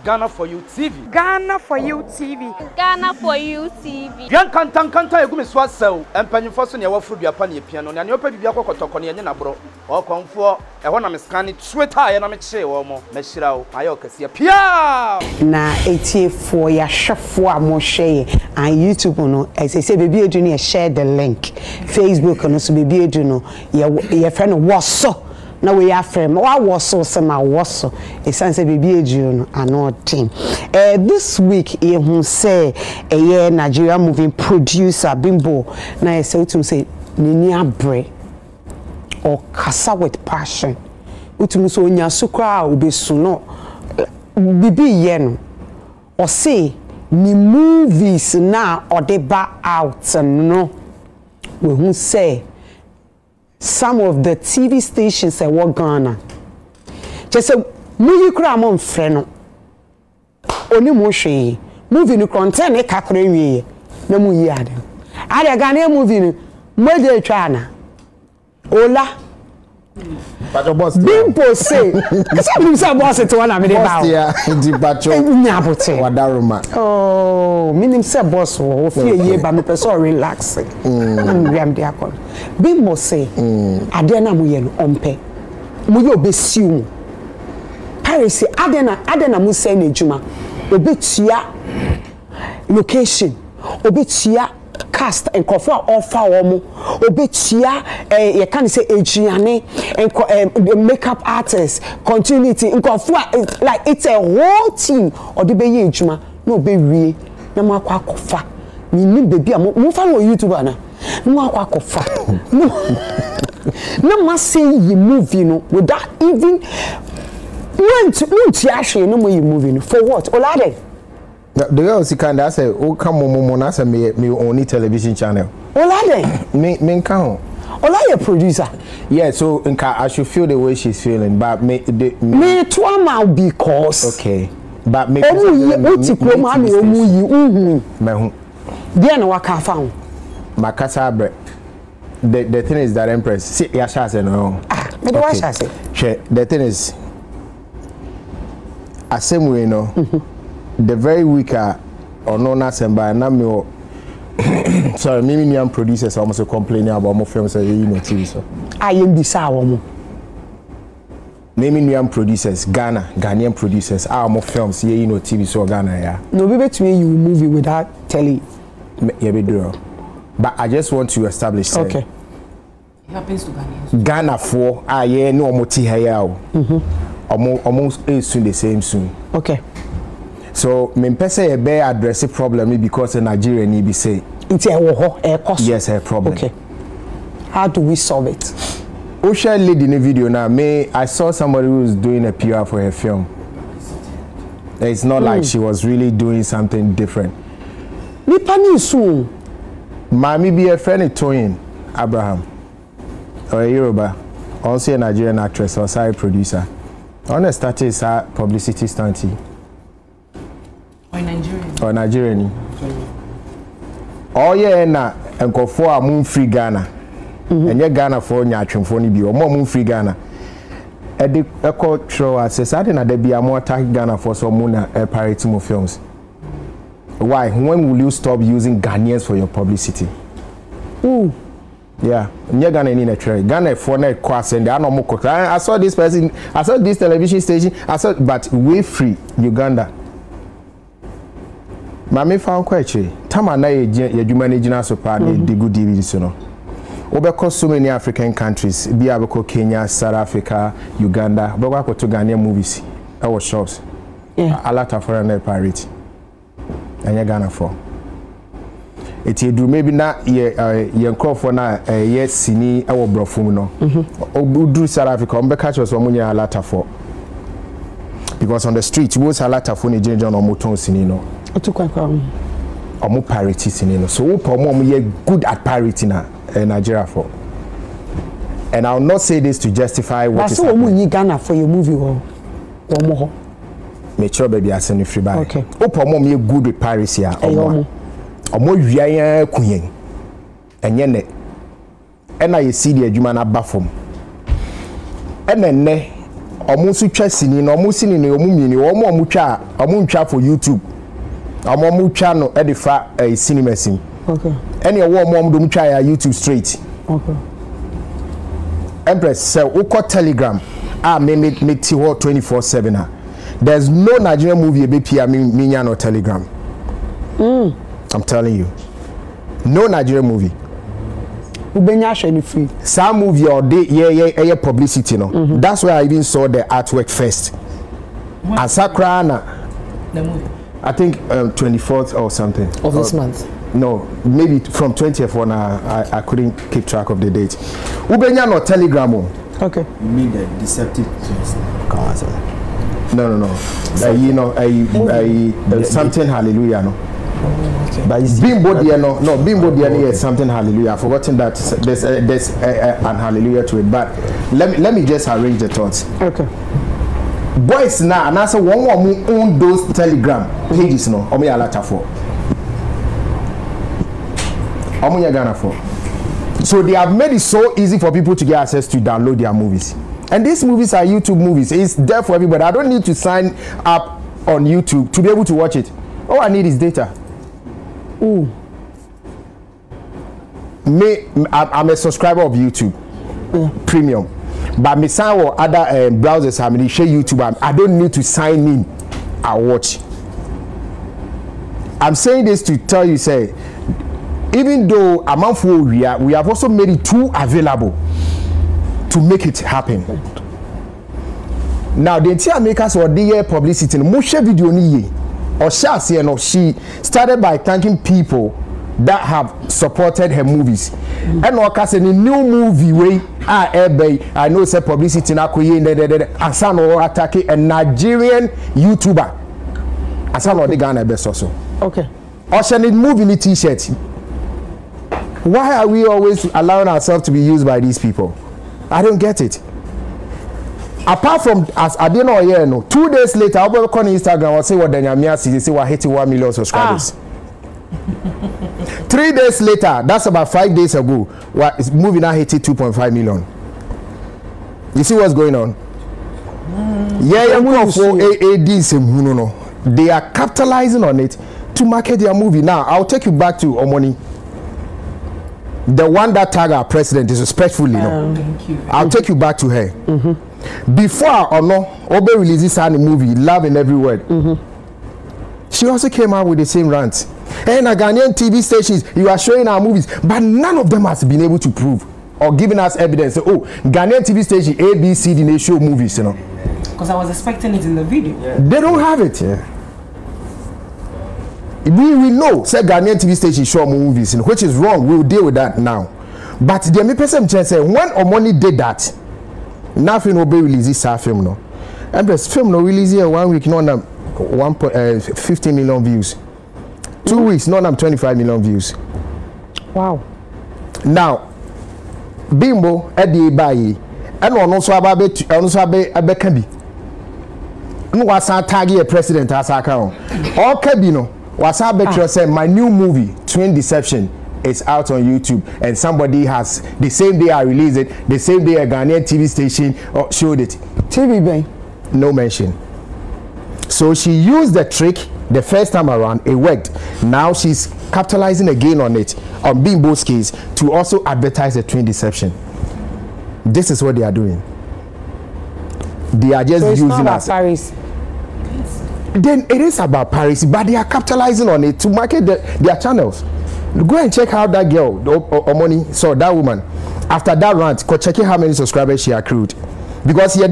Ghana for you TV. Ghana for you TV. Ghana for you TV. Yan kanta egu me so asew. Empanyimfo so ne wafuru duapa ne piano. Ne opa bibia kokotoko ne nye na bro. O konfo e ho na me scan Twitter ye na me kire wo mo. Ma hira wo. Ayo kase pia. Na etiefo ya hwefo a mo hwe and YouTube no say baby edu ne share the link. Facebook no so baby edu no ye friend woso. Na we are frame wa woso se ma woso e san se baby edu no ano team this week e hu say a Nigeria movie producer Bimbo na e say utum say nini abre or kasa with passion utum so nya sukra obesu no bibi ye no or say ni movies na odeba out no we hu say some of the TV stations that were Ghana. Just say, movie cram on friend. Only moshi. Movie no content a kakre no mu yade. Ada Ghana movie no de chana. Ola. But your boss. Bimbo say. Some say boss to one am dey ba. Di bacho. Nyabote. Wadaruma. Oh, meaning say boss wo fear ye ba me person relax. Na me am dey akon. Bimbo say. Ade na mu ye no ompe. Mu ye obesiu mu. Paris ade na mu say na ejuma. Obetua location. Obetua cast and cover offer womo obetua you can say aduane and makeup artists continuity like it's a whole team or the be adwuma no be wie na mo akwa kofa ni baby mo fa no YouTuber na mo akwa kofa no ma say you movie no without even went to actually no more you movie no for what olade. The girl see kind of say, "Oh, come on, na say me only television channel." Olade, me can. Olade producer. Yeah, so I should feel the way she's feeling, but me to am because. Okay, but me. Omu Me Dia na waka fa. Makasa bre. The thing is that Empress. See, ya sha say no. Me do wa sha say. The thing is, asem no. The very weak or no nasemba na me sorry me am producers almost complaining about more films that you know TV so I am bisa wo me am producers Ghanaian producers are more films you know TV so Ghana yeah no be between you movie without telling yeah be do but I just want to establish okay it happens to Ghana for yeah no omoti here almost soon the same soon okay. So, me pese e be address problem because in Nigeria need be say. It's a cost. Yes, a problem. Okay. How do we solve it? Osha lead in a video now. I saw somebody who was doing a PR for her film. It's not like she was really doing something different. Me pani soon. Mami be a friend of Toyin Abraham or a Yoruba, also a Nigerian actress or side producer. On the status publicity stunt. Or Nigerian. Oh yeah, na enko for a moon free Ghana. And ye Ghana for nyatwem for ni bi or more moon free Ghana. E de echo show as say na there be a more attack Ghana for some moon parity mo films. Why? When will you stop using Ghanaians for your publicity? Yeah, nye Ghana in a tray. Ghana for na cross and they are no more. I saw this person, I saw this television station, but we free Uganda. Mami found kwache tama na ye managing so pa the good DVD so no obeko so many African countries bi abeko Kenya, South Africa, Uganda obeko akoto Ghanaian movies our shops a lot of foreign pirate anya Ghana for eti edu maybe na ye nkrofo na ye sini awo brofum no odu South Africa ombeka cho so munya a lot for because on the street wo a lot for ni jenja no moton sini no omo parity sini so wo po mo ye good at parity na Nigeria for and I'll not say this to justify what is happening. So Ghana for your movie or ho make sure baby asenu free buy okay wo po mo ye good with parity ya omo wian kuyen enye ne ena ye see the adwuma na ba fom ena ne omusu twa sini no omusi ni no omumini omu twa for YouTube omu twa no e de fa cinema sim okay any omu do twa ya YouTube straight okay Empress say uko Telegram me ti 24/7 there's no Nigerian movie be pia me no Telegram I'm telling you no Nigerian movie ubenya share ni free some movie or day publicity no that's why I even saw the artwork first and Sakrana the movie I think 24th or something of this month. No, maybe from 20th when I couldn't keep track of the date. Ubenya no Telegram. Okay. You mean the deceptive things? No. Something hallelujah no. Okay. But Bimbo dear no Bimbo dear is something hallelujah. I've forgotten that there's an hallelujah to it. But let me just arrange the thoughts. Okay. Boys now and answer one own those Telegram pages no. Omo ya lata for. Omo ya Ghana for. So they have made it so easy for people to get access to download their movies. And these movies are YouTube movies. It's there for everybody. I don't need to sign up on YouTube to be able to watch it. All I need is data. Ooh. I'm a subscriber of YouTube Premium. But me sign or other browsers I mean share YouTube. I don't need to sign in and watch. I'm saying this to tell you, say, even though amount for we have also made it too available to make it happen. Now the entire makers or the publicity no share video ni or share say no she started by thanking people that have supported her movies. And no case any new movie way I know say publicity na koye asa no attack a Nigerian YouTuber asa no the Ghana best also. Okay. Or need movie ni t-shirt. Why are we always allowing ourselves to be used by these people? I don't get it. Apart from as I didn't know here no 2 days later I'll go on Instagram and say what Danyamia say we're hitting 1 million subscribers. 3 days later, that's about 5 days ago, what is movie now hitting 2.5 million. You see what's going on? They are capitalizing on it to market their movie. Now I'll take you back to Omoni. The one that tagged our president disrespectfully, I'll take you back to her. Before or no, Obe releases her movie, Love in Every Word. She also came out with the same rant. And Ghanaian TV stations, you are showing our movies, but none of them has been able to prove or giving us evidence. Oh, Ghanaian TV station A, B, C, D, they show movies, you know. Because I was expecting it in the video. Yeah. They don't have it. Yeah. We know, say Ghanaian TV station show movies, which is wrong. We will deal with that now. But the only person say when Omoni did that, nothing will be released this film no. And this film no release here 1 week, no 15 million views. 2 weeks, no 25 million views. Wow. Now, Bimbo Eddie Bayi, and also about Kabi. No was our target president as I count. All Kabino was our better say my new movie, Twin Deception, is out on YouTube, and somebody has the same day I released it, the same day a Ghanaian TV station showed it. TV Bay. No mention. So she used the trick the first time around, it worked. Now she's capitalizing again on it, on Bimbo's case, to also advertise the Twin Deception. This is what they are doing. They are just so it's using not about us. Paris. Then it is about Paris, but they are capitalizing on it to market their channels. Go and check how that girl, Omoni, so that woman, after that rant, go check how many subscribers she accrued. Because here,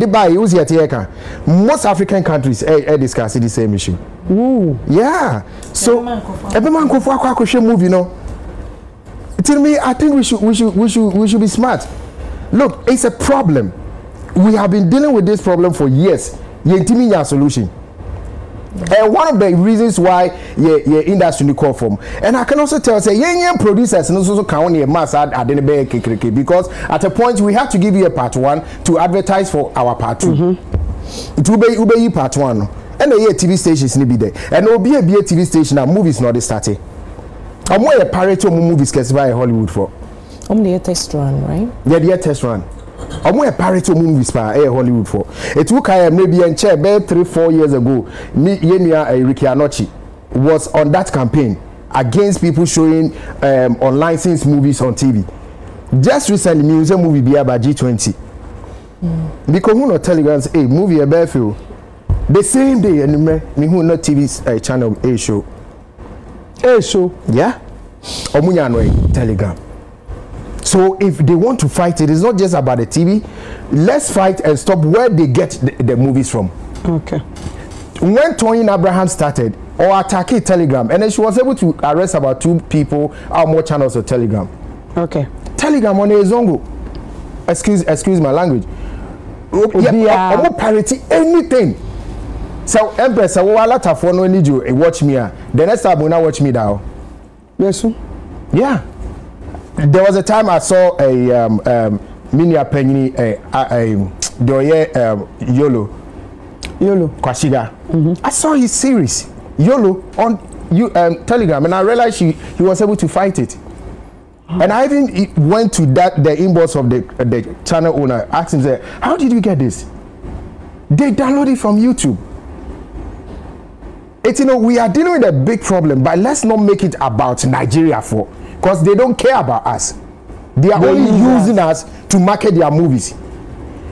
most African countries discuss the same issue. Ooh. Yeah. So every man go for a movie, you know. Tell me, I think we should be smart. Look, it's a problem. We have been dealing with this problem for years. Yentimi solution. And one of the reasons why your industry call from, and I can also tell say young producers and also count your mass at the because at a point we have to give you a part 1 to advertise for our part 2. It will be part 1. And the TV stations need be there, and there will be a TV station and movies not starting. I'm more a pirate movies because by Hollywood for. The test run, right? Yeah, the test run. Omo a pirate movies pa Hollywood for. It took maybe and chair 3-4 years ago. Me Yenia Ricky Anochi was on that campaign against people showing unlicensed movies on TV. Just recently, museum movie be about G20. Because who not telegrams a movie a barefield the same day and me who not TV channel a show. A show, yeah. Omunyano telegram. So if they want to fight, it is not just about the TV. Let's fight and stop where they get the movies from. Okay. When Tony Abraham started or attacking Telegram, and then she was able to arrest about 2 people or more channels of Telegram. Okay. Telegram on a zongo. Excuse my language. Yeah, parity anything. So Empress, I will let her for no need you watch me. The next time when I watch me now. Yes, sir. Yeah. There was a time I saw a mini penny Yolo Kwashiga. I saw his series Yolo on Telegram, and I realized he was able to fight it. And I even went to the inbox of the channel owner, asked him, say, how did you get this? They downloaded it from YouTube. It's, we are dealing with a big problem, but let's not make it about Nigeria because they don't care about us. They are only using us to market their movies.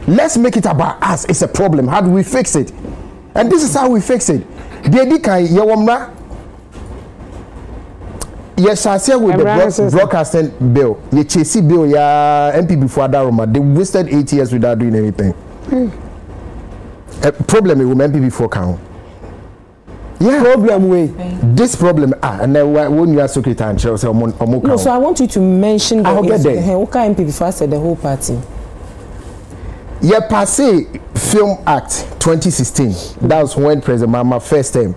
Let's make it about us. It's a problem. How do we fix it? And this is how we fix it. Yes, I said with the broadcasting bill, the Chase bill, MP before Daroma, they wasted 8 years without doing anything. A problem with MP before count. Yeah, problem with this problem. And then when you are secretary and Chelsea, no, so I want you to mention the Oka MP before I said the whole party. Yeah, passé Film Act 2016. That was when President Mama first time.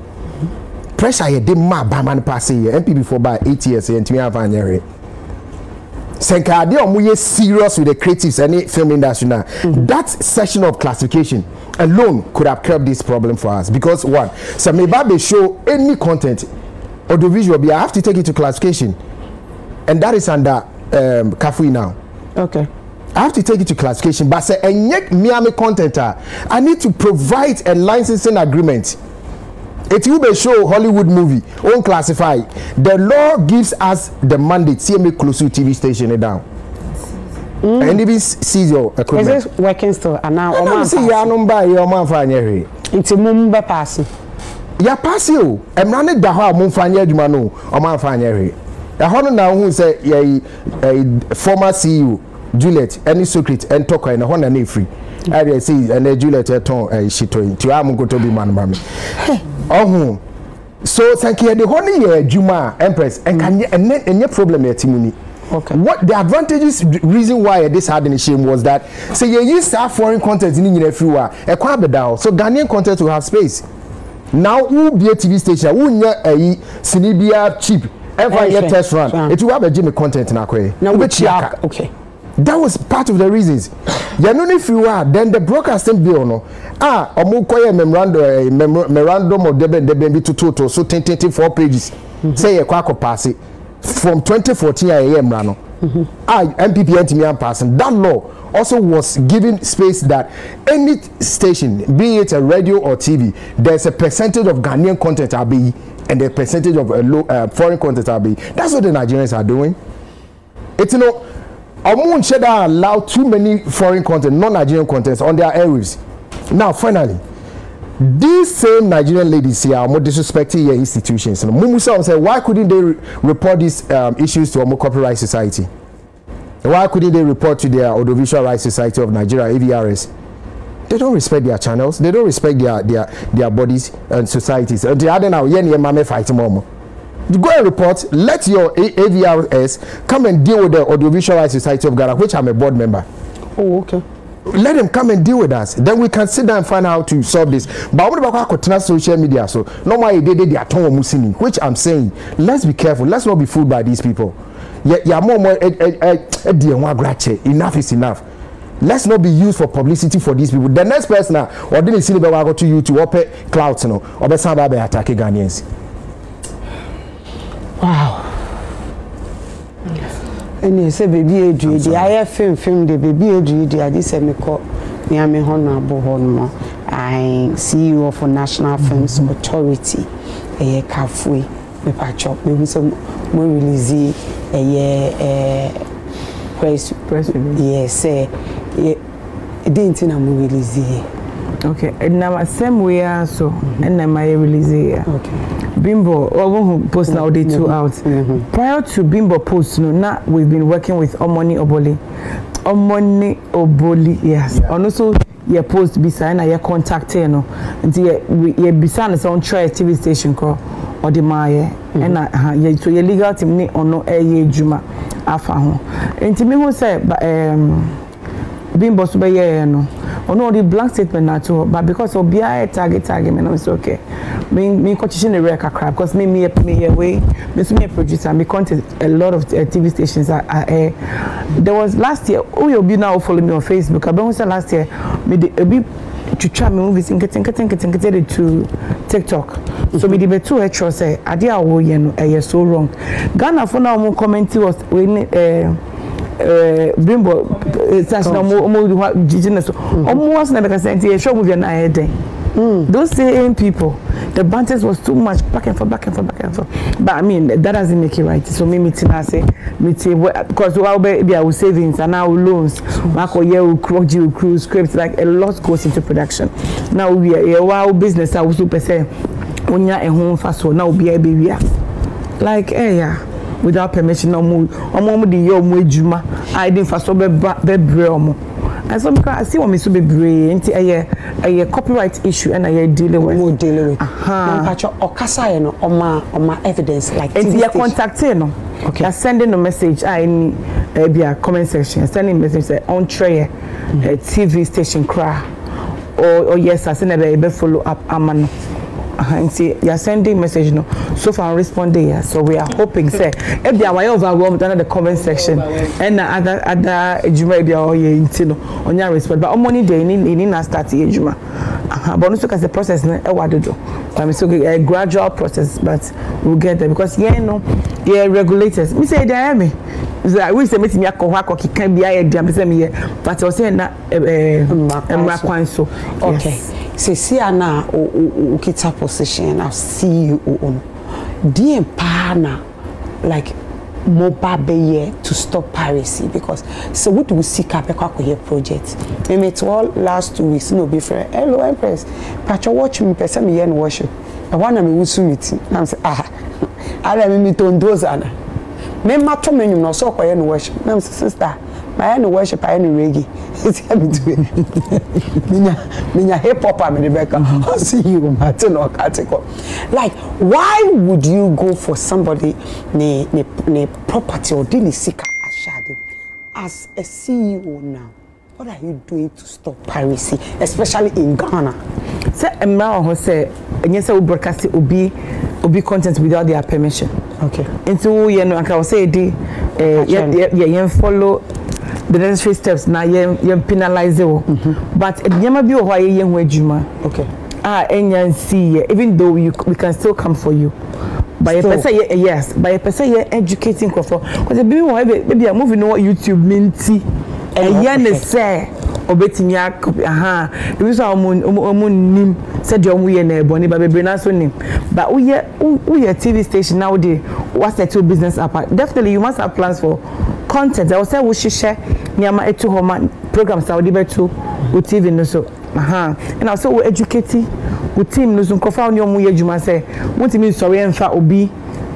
Pressure ye de ma ba man passé ye MP before by 8 years and me have anyere. Senka de omo serious with the creatives and the film industry now. That section of classification alone could have curbed this problem for us because one, so me babe show any content or the visual be I have to take it to classification, and that is under Kafui now. Okay. I have to take it to classification, but say Miami content I need to provide a licensing agreement. It will be show Hollywood movie on classify. The law gives us the mandate. See me close to TV station it down. And even seize your equipment. Is this working still? And now I see your number. Your man find here. It's a mumba passing. Ya pass you. I'm running the how mum find here. You man know. Or man find here. The how now who say a former CEO Juliet any secret and talk and one and free. I see and Juliet ton she told to am go to be man mama. Oh, so thank you. The whole Juma Empress and can and your problem here, Timuni. Okay. What the advantages reason why this had an shame was that say you use our foreign content in everywhere. A quite down. So Ghanaian content will have space. Now who be a TV station? Who near a Sinibia cheap? Ever your test run? It will have a Jimmy content in our way. Now okay. That was part of the reasons. You know if you are then the broadcasting bill no omo koye memorandum of deben to total so 10 pages say you kwa pass it from 2014 am no MPP and passing that law also was giving space that any station be it a radio or TV there's a percentage of Ghanaian content are be and a percentage of foreign content are be. That's what the Nigerians are doing. It's Omon should allow too many foreign content, non-Nigerian contents on their airwaves. Now, finally, these same Nigerian ladies here are more disrespecting your institutions. Mumusa said, why couldn't they report these issues to Omo Copyright Society? Why couldn't they report to their Audiovisual Rights Society of Nigeria, AVRS? They don't respect their channels. They don't respect their bodies and societies. And the other now, mame fighting more. You go and report, let your AVRS come and deal with the Audiovisual Rights Society of Ghana, which I'm a board member. Oh, okay. Let them come and deal with us. Then we can sit down and find out how to solve this. But what about social media? So, normally they are musini, which I'm saying, let's be careful. Let's not be fooled by these people. Enough is enough. Let's not be used for publicity for these people. The next person, or didn't see the go to you to open clouds, or be somebody attacking Ghanaians. Wow. Eni se baby edu di aye film the baby edu di ade se me ko me ame honorable hono I CEO of National Films Authority Kafui me patcho me so mo release press yes didn't na mo release okay and now same way so and na my release okay Bimbo post now day 2 out prior to Bimbo post no now we've been working with Omoni oboli yes and also your post beside na your contact no nti ye beside some try TV station call or the maye and so your legal team ni ono juma afa ho nti me who say Bimbo so be no ono the blank statement na to but because obia target me no it's okay me coaching the record crap because me way me so me producer me content a lot of TV stations there was last year you be now follow me on Facebook I been say last year me a bit to try me movies in getting to TikTok so me the be too extra say adia wo ye no so wrong Ghana for now mo comment was when Bimbo such no mo business omo was na because say show movie na head those same people the banters was too much back and forth but I mean that doesn't make it right so me meeting I say because we be our savings and our loans marco year crew scripts like a lot goes into production now we are wow business I was super say onya ehun fa so now be like yeah without permission omo the year omo ejuma I didn't fa so be omo and so because I see what me so be brave a copyright issue and I dealing with okasa no oma evidence like and they are contacting no okay they're sending a message in a comment section sending message say on tray TV station cry or yes I send a follow up amano and see you are sending message no so far responding yeah so we are hoping say if they are overwhelmed under the comment section and other ejuma be o ye ntino onya respond but Omoni dey ni na start ejuma but no so as the process na e wadodo so a gradual process but we'll get there because regulators me say they me we say meet me akọ kikan bia ye dia me say me but I say na kwan so okay see na ukita position as CEO the partner like mobile be to stop piracy because so what do we seek up a project we met all last 2 weeks no be fair hello empress patch watch me person me and worship I want me we meeting I'm say I me to those ana me mato me no so ko and worship I'm say sister my and worship I and reggae it's between minya hip hop am Rebecca I see you Martin or Katiko like why would you go for somebody ne property or dini sika ashade as a CEO now what are you doing to stop piracy especially in Ghana say emma ho say enye say we broadcast obi content without their permission okay into you know I say yeah follow the necessary steps na you penalize but nyama bi o ho aye hu adwuma okay enyan see even though we can still come for you by a person yes by a person educating crofo because the baby maybe a movie no YouTube minti ne say obetimi copy the so omun said you we na ebony ba bebre na so nim but we TV station now dey what's the two business apart definitely you must have plans for content I will say we share nyama etu homa programs I will betu with TV no so and also we educating with team no so kofa on your mu yedwuma say want me sorry enfa obi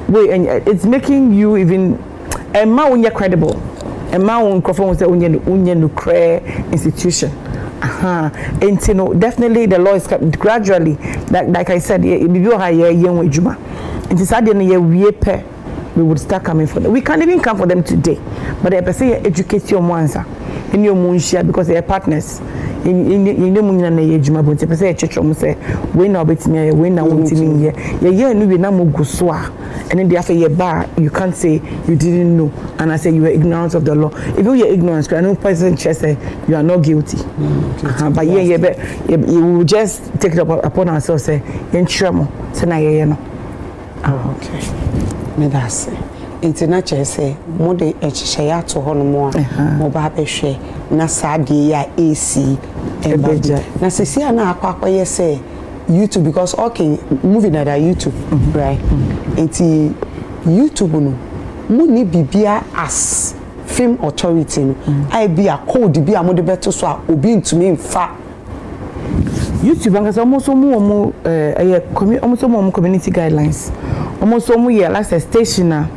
we and it's making you even emma when you're credible emma when kofa say unye no cre institution and you know definitely the law is gradually like I said it be your higher yen edwuma and it's sad ye we pay we would start coming for them. We can't even come for them today. But they say educate your ones in your moon share because they are partners. In the moon and the age, my boy, say church say, we now bet me, we now want me here. Yeah, no, we now go swa. And then after your bar, you can't say you didn't know. And I say you were ignorant of the law. If you are ignorant, I know President Chair say you are not guilty. But you will just take it upon ourselves, say, in tremor, say, no. Okay. Me that's International say mode ehye ato ho no mo mo ba behwe na saade ya AC ebeja na sesi na akwakoye say YouTube because okay movie na that YouTube right enti YouTube no mo ni bibia as film authority no I be a code bi amode beto so a obi ntumi mfa YouTube anga almost mo community guidelines almost so year like a stationer.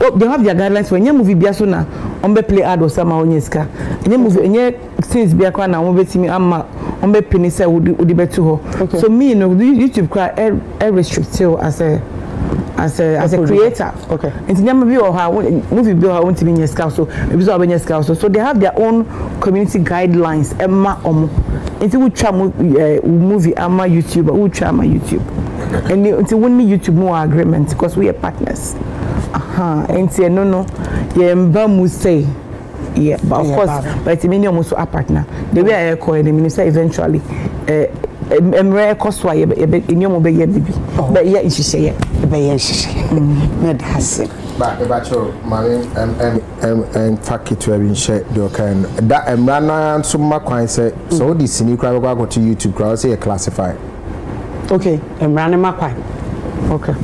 Oh, they have their guidelines when you movie biaso na ombe play ad or sama onyeska any movie any scenes bia kwa na ombe timi ama ombe penisa udi betu ho. So me you know YouTube cry restrict as a creator. Okay. It's never be or how movie bill how want to be nyeska so so they have their own community guidelines emma into we try movie ama YouTube we try ama YouTube and until when YouTube more agreement because we are partners. And say no yeah must say yeah but of course but many almost a partner the way I call the minister eventually emre cost why in be yeah bibi but yeah she say yeah me that's but your mommy and fuck it to have share the kind that emrana so ma kwan say so this ni kra go to YouTube crowd say classify okay emrana ma kwan okay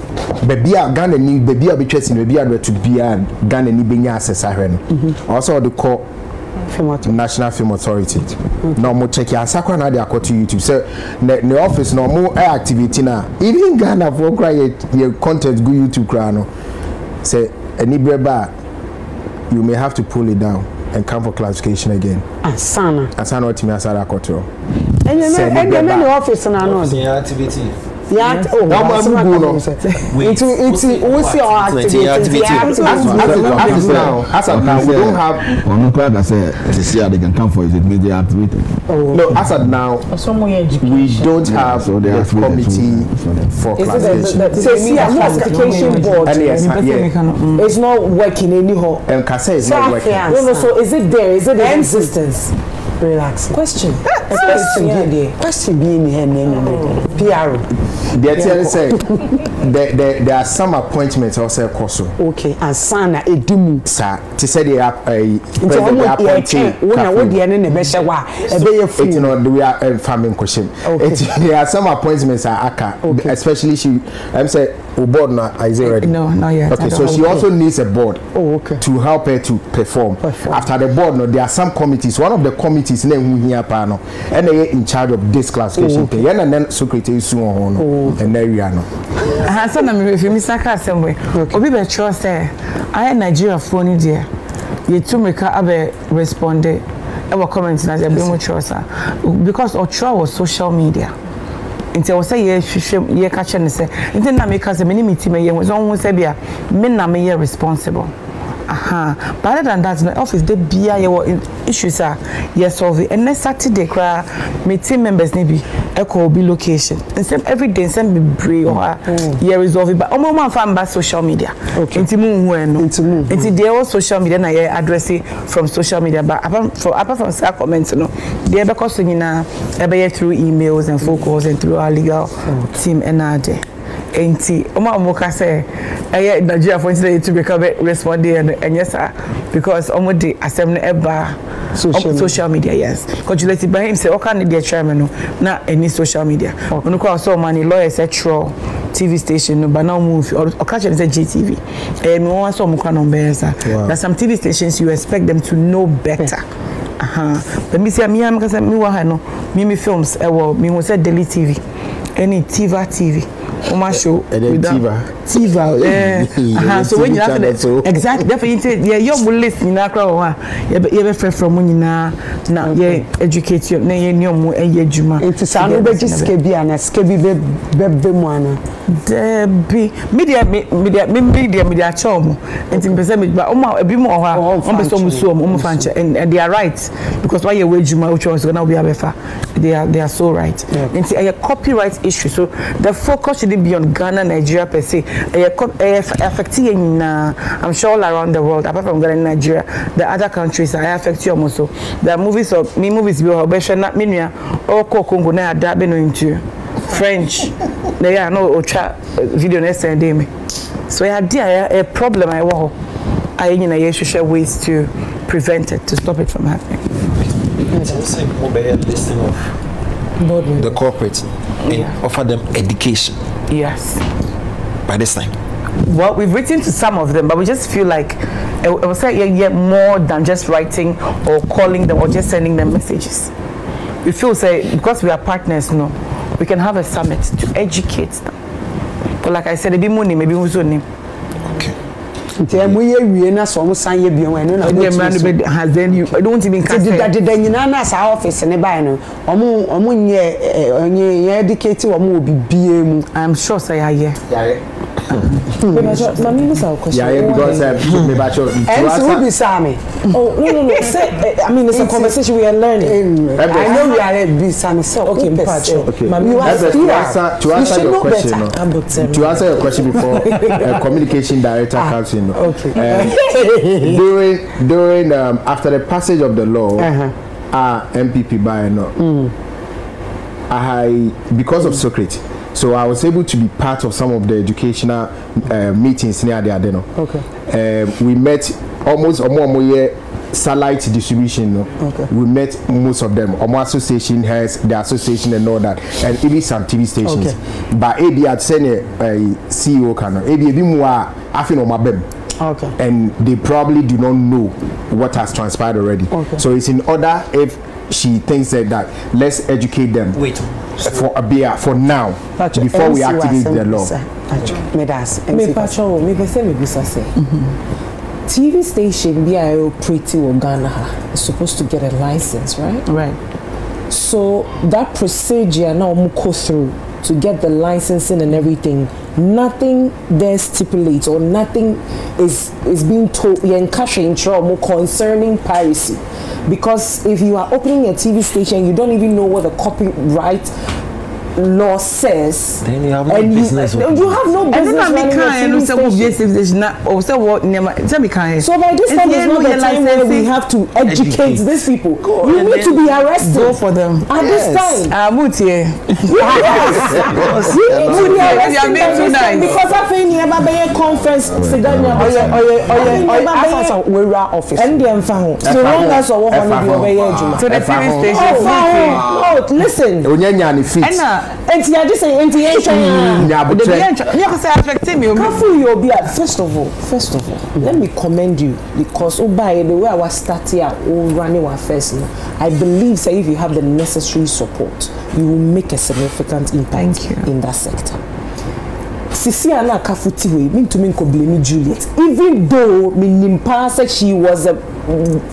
baby Ghana ni baby abetwesi no baby to be Ghana ni benya access ahwe no also the call National Film Authority no mo check ya sakwa na dey akọ to YouTube say the office no mo activity na even Ghana for cry your content go YouTube cry no say any breba you may have to pull it down and come for classification again asana what me asara akọto and the office na no activity yeah, oh, it's we see our activity. As of now, we don't have. On the I say to see how they can come for it media activated. No, as of now, we don't have the committee for classification. Classification board. It's not working anyhow. And Kasa is not working. No, so is it there? Is it in existence? Relax. Question being here, PR. They say there are some appointments also course. Okay, and sana edumu. Sir, to say they are a appointee. What the end be wa e be free. You know we are farming question. There are some appointments are aka, especially she I'm say board now is it ready? No, not yet. Okay, so she also needs a board to help her to perform. After the board, no, there are some committees. One of the committees name here pano and they in charge of this classification. And then secretary soon and there you are no. So na me if me saka assemble. Obi be sure say I Nigeria phone there. You to make abe respond e wa comment na dey be mo sure because Ochoa was social media. Nti I say ye catch ne say nti na make say me meeting me ye so say bia me na me responsible. But other than that, the office they be issues are yes solve it. And next Saturday, my team members need be echo be location. And same every day, send me pray or resolve it. But I'm fan by social media. Okay. Into they all social media na address it from social media. But apart from Saga comments, no, they because through emails and phone calls and through our legal team and our day. Enti omo say Nigeria for today to become respond and yes sir because omo dey assembly eba social media yes congratulated by him say o can dey chairman no na any social media onu ko so money lawyers etro TV station no but now move or catch say GTV me wan so mo kwa number sir that some TV stations you expect them to know better but me say me am ka say me wa ha no me films e wo me mo say Daily TV any TV Oma show TV so when you have exactly definitely your list ni na kra wa you be from nyina na you educate you na ye nyom adwuma enti sa no be jiske bia na ske bi be mu ana de bi media chom enti mpese me ba oma ebi mu oha on be so muso om fanche and they are right because why you adwuma which ones gonna be abefa they are so right enti a copyright issue so the focus should be on Ghana Nigeria per se affecting I'm sure all around the world apart from Ghana and Nigeria the other countries are affecting almost so the movies be not minua or Congo na da be no into French they are no ocha video na send me So I had a problem. I share ways to prevent it, to stop it from happening. Listing of the corporates and offer them education. Yes. By this time. Well, we've written to some of them, but we just feel like it was more than just writing or calling them or just sending them messages. We feel because we are partners, we can have a summit to educate them. But like I said, maybe money, maybe okay. I don't even office I'm sure say because I mean it's a conversation we are learning. I know we are okay, to answer your question before communication director comes in. During after the passage of the law, MPP by because of Socrates. So I was able to be part of some of the educational meetings near the Adeno. We met almost satellite distribution. We met most of them. Omo association has the association and all that, and even some TV stations. But AB had sent a CEO canon. AB more afin on my bem. And they probably do not know what has transpired already. So it's in order if she thinks that let's educate them. For a beer for now before we activate the law. TV station BIO pretty or Ghana is supposed to get a license, right? Right. So that procedure now go through to get the licensing and everything. Nothing there stipulates or nothing is being told concerning piracy. Because if you are opening a TV station, you don't even know what the copyright law says. Then you have no business. You have no business running a TV station. So by this time is not the time where we have to educate these people. You need to be arrested. Go for them. At this time. You need to be arrested because I think you have a conference. Office. And the so long as so the TV station. Listen. And you are just saying, first of all, let me commend you because by the way I was starting out running our first. I believe that if you have the necessary support, you will make a significant impact in that sector. Sisi ana Kafui mean to me blame Juliet, even though Minimpa said she was a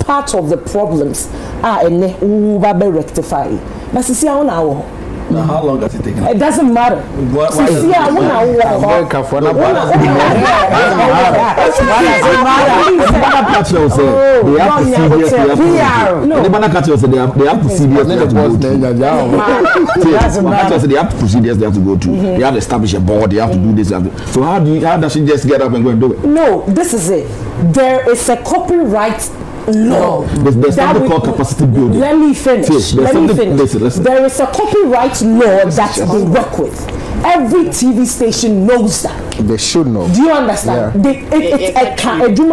part of the problems. And rectify. But Sisi ana now, how long has it taken? It doesn't matter. Why is it? They have procedures they have to go to. They have to establish a board. They have to do this. So how does she just get up and go and do it? No, this is it. There is a copyright law. There's something called capacity building. Let me finish. Listen. There is a copyright law that they work with. Every TV station knows that. They should know. Do you understand? Yeah. But can you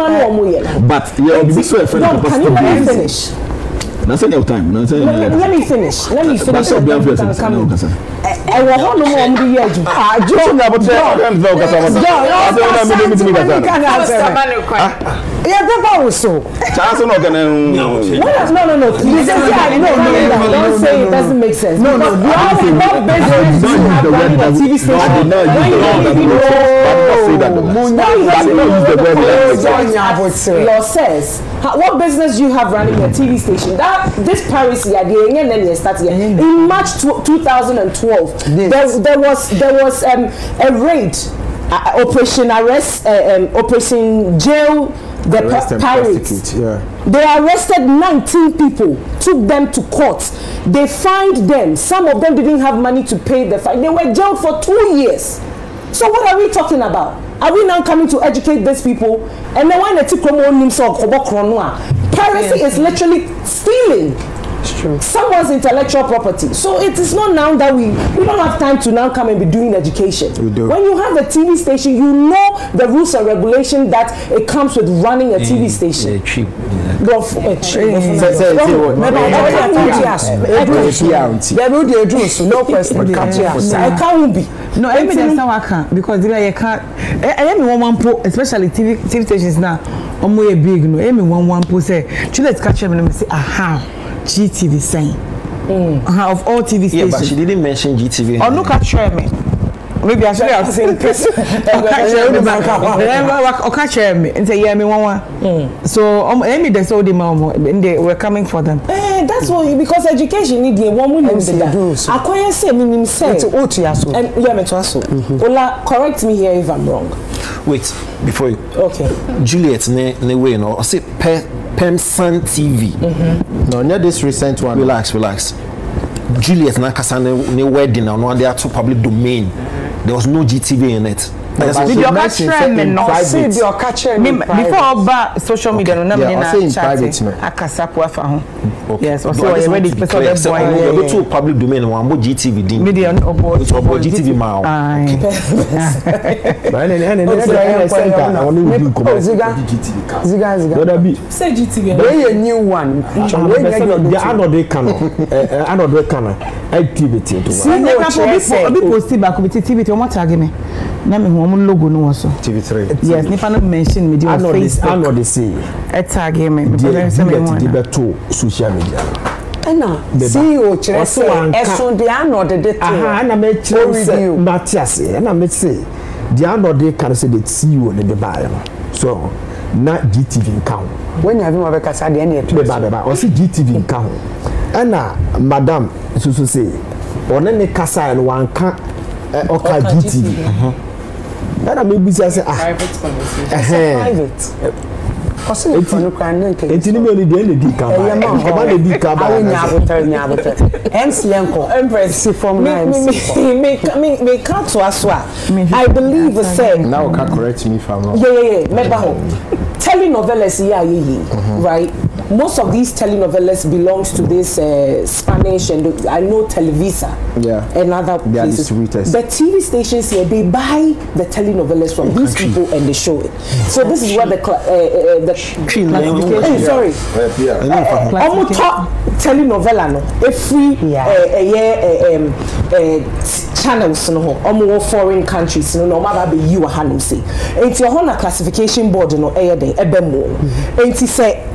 let me finish? Let me finish. Don't say it doesn't make sense. No. Law says what business do you have running your TV station? This piracy in March 2012 there was a raid, Operation Arrest, Operation Jail the pirates. They arrested 19 people, took them to court. They fined them. Some of them didn't have money to pay the fine. They were jailed for 2 years. So what are we talking about? Are we now coming to educate these people? And then when they took piracy is literally stealing. It's true. Someone's intellectual property. So it is not now that we don't have time to now come and be doing education. We do. When you have a TV station, you know the rules and regulation that it comes with running a TV station. Cheap. Go for it. No question. I can't be. No, evidence now I can't because there you can't. I am one po, especially TV stations now. Omo e big no. Emi one po say. Let's catch them and say aha. GTV saying. Of all TV stations. Yeah, but she didn't mention GTV. Oh, look at me. Maybe I should have seen person. Okay, me and say yeah, me one. So Amy they saw the mom and they were coming for them. That's why because education need the woman in the acquire say me say to otiaso. And yeah, me to aso. Ola, correct me here if I'm wrong. Wait, before you. Okay. Juliet ne way no. I say Pemsan TV. No, not this recent one. Relax. Juliet na kasa ne wedding na no they are to public domain. There was no GTV in it. Did you catch me no? Did you catch me before about social media no na in private no. Akasa po afa ho. Yes, also you ready to person that boy. Go to public domain one mo GTV din. Media obo GTV ma. Okay. But Ziga. Say GTV. They a new one. The Arnold can activity to see people post back with TV to tag me. Na me ho logo no so. TV3. Yes, nipa no mention me on Facebook. Arnold say. Tag me. To social media. Ena CEO chere say esun de Arnold de to. Aha, na me chere say Matthias. Na me say the Arnold can say the CEO ne be buy no. So na GTV account. When you have him kasa de na be ba o say GTV account. Ena madam so say one ne kasa no wan ka oka GTV. Ena me bi say private conversation. Private. It's in the Empress from me can't to us. I believe the same. Now can correct me if I'm wrong. Yeah. Telenovelas, right? Most of these telenovelas belongs to this Spanish and I know Televisa and other places. The TV stations here, they buy the telenovelas from these people and they show it. So this is what the sorry. Almost top telenovela no. Every channels no almost foreign countries no matter be you hanum say. It's your whole classification board no ebemo. And he say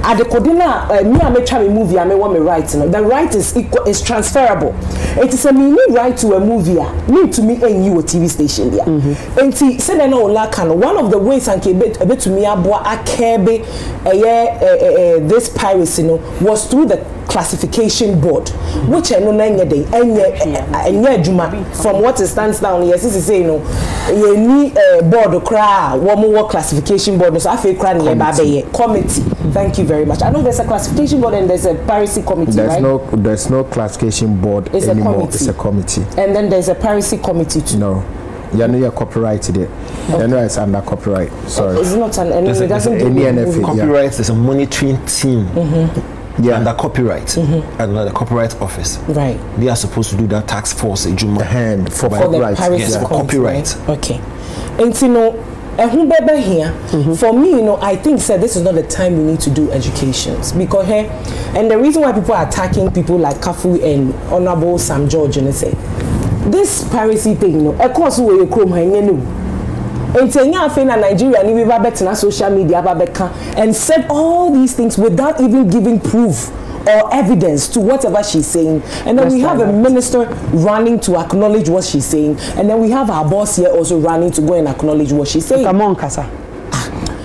at the Codina, me I try a movie, I may want me right. The right is equal, is transferable. It is a me right to a movie, me to me and you a TV station there. And he said, "No, one of the ways I can bet a bit to me abwa akebe this piracy was through the classification board, which I know nine day and juma from what it stands down. Yes, this is say you need board cry one more classification board. So I feel crying committee. Thank you very much. I know there's a classification board and there's a piracy committee. There's no classification board it's anymore. It's a committee. And then there's a piracy committee too. No. You're copyrighted it. Okay. It's under copyright. Sorry. It's not an it doesn't do NFA. Copyright is a monitoring team. Under copyright, under the copyright office. Right. They are supposed to do that task force for copyright. Yes, for copyright. Right? Okay. And here, for me, I think this is not the time we need to do educations because and the reason why people are attacking people like Kafui and Honorable Sam George and say this piracy thing, of course we chrome and Nigeria ni we better social media and said all these things without even giving proof or evidence to whatever she's saying. And then we have a minister running to acknowledge what she's saying. And then we have our boss here also running to go and acknowledge what she's saying. Come on, Kasa.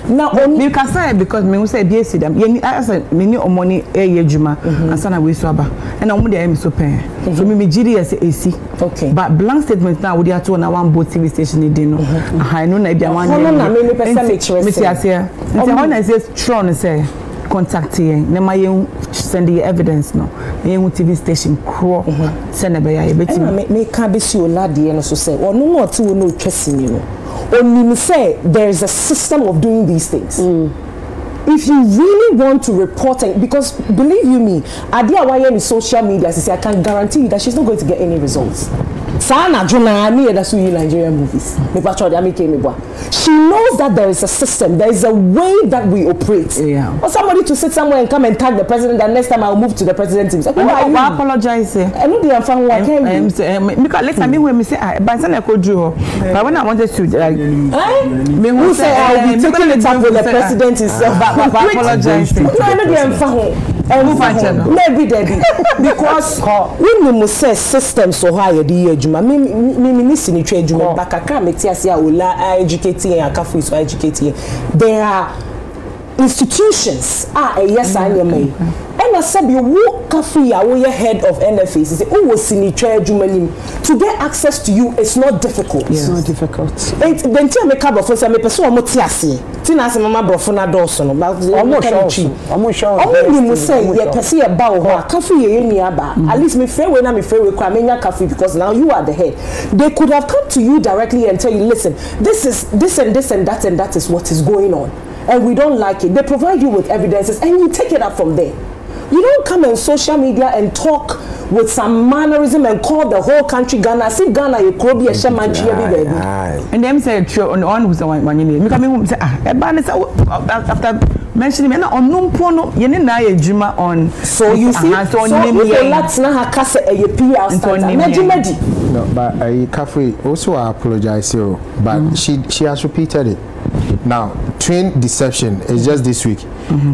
Now, you can say because me say BSc them. I said me ni Omoni juma and sana we swaba. And Omoni am so pen. So me GDS AC. Okay. But blank statement now we are to na one both TV station ni dey no. I know na be one. No, me person make sure. Me say ase. Nti when I say Tron say contact here. Na my send the evidence no. Me TV station crow send be ya beti. Me can be si olade no so say. Or no more to no twesi ni no. Only say there is a system of doing these things. if you really want to report it, because believe you me, Adia Waya in social media, I can guarantee you that she's not going to get any results. Sana Juna me that's who Nigerian movies. She knows that there is a system, there is a way that we operate. Yeah. For somebody to sit somewhere and come and tag the president, and next time I'll move to the president team. I apologize. I know the fan work. Because let's me when me say but when I wanted to who say I'll be taking it up with the president himself. I apologize. No, I know the fan. Maybe because when we must say systems so high the juma me sini trade juma bakaka metiasia ola educating and Kafui so educating. There are institutions yes I am and I said you walk Kafui away head of NFA say oh was sini trade juma to get access to you it's not difficult. It's not difficult. It then tell me cabo for say me person mo tiase tina say mama brofo na doso no but I'm sure you say ye person e ba ho Kafui ye ni aba at least me fair way na me fair way kwa menya Kafui because now you are the head. They could have come to you directly and tell you listen this is this and this and that is what is going on and we don't like it. They provide you with evidences and you take it up from there. You don't come on social media and talk with some mannerism and call the whole country Ghana. See Ghana, you could be a shaman, baby. And them say on who's the one you need. Come say after mentioning me on no pono, you need na juma on. So you see, so let's na hakase a PR. No, but Kafui also I apologize here, but she has repeated it. Now, twin deception is just this week.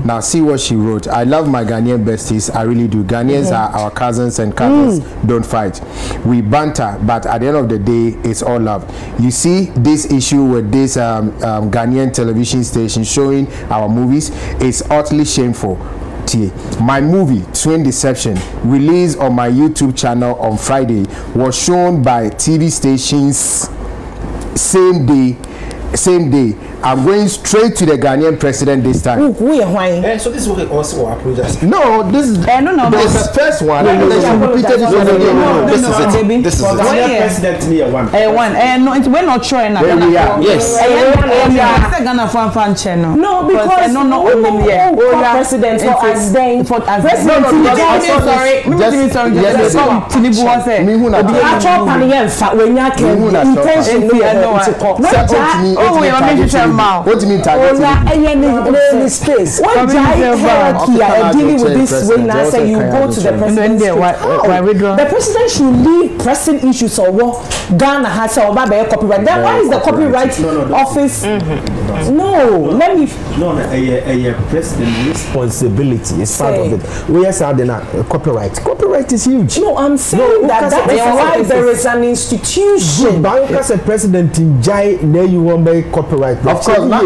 Now, see what she wrote. I love my Ghanaian besties. I really do. Ghanaians are our cousins and cousins don't fight. We banter, but at the end of the day, it's all love. You see this issue with this Ghanaian television station showing our movies is utterly shameful. My movie, Twin Deception, released on my YouTube channel on Friday, was shown by TV stations same day. I'm going straight to the Ghanaian president this time. So this is what also apologize. No, this is no. This is the first one. This is president me one. No, it's we're not sure now. Yes. No, because no president for us then for president. Sorry. Yes, Tinubu was say. Actual panel when you can intention what do you mean targeting? Space. What dealing with this way now say you go to the president? The president should leave pressing issues or what Ghana has about copyright. Then why is the copyright office? No, let me. No, a president responsibility is part of it. We are saying copyright. Copyright is huge. No, I'm saying that is why there is an institution. Bank as a president in Jai, there you want to copyright. Of course, I don't know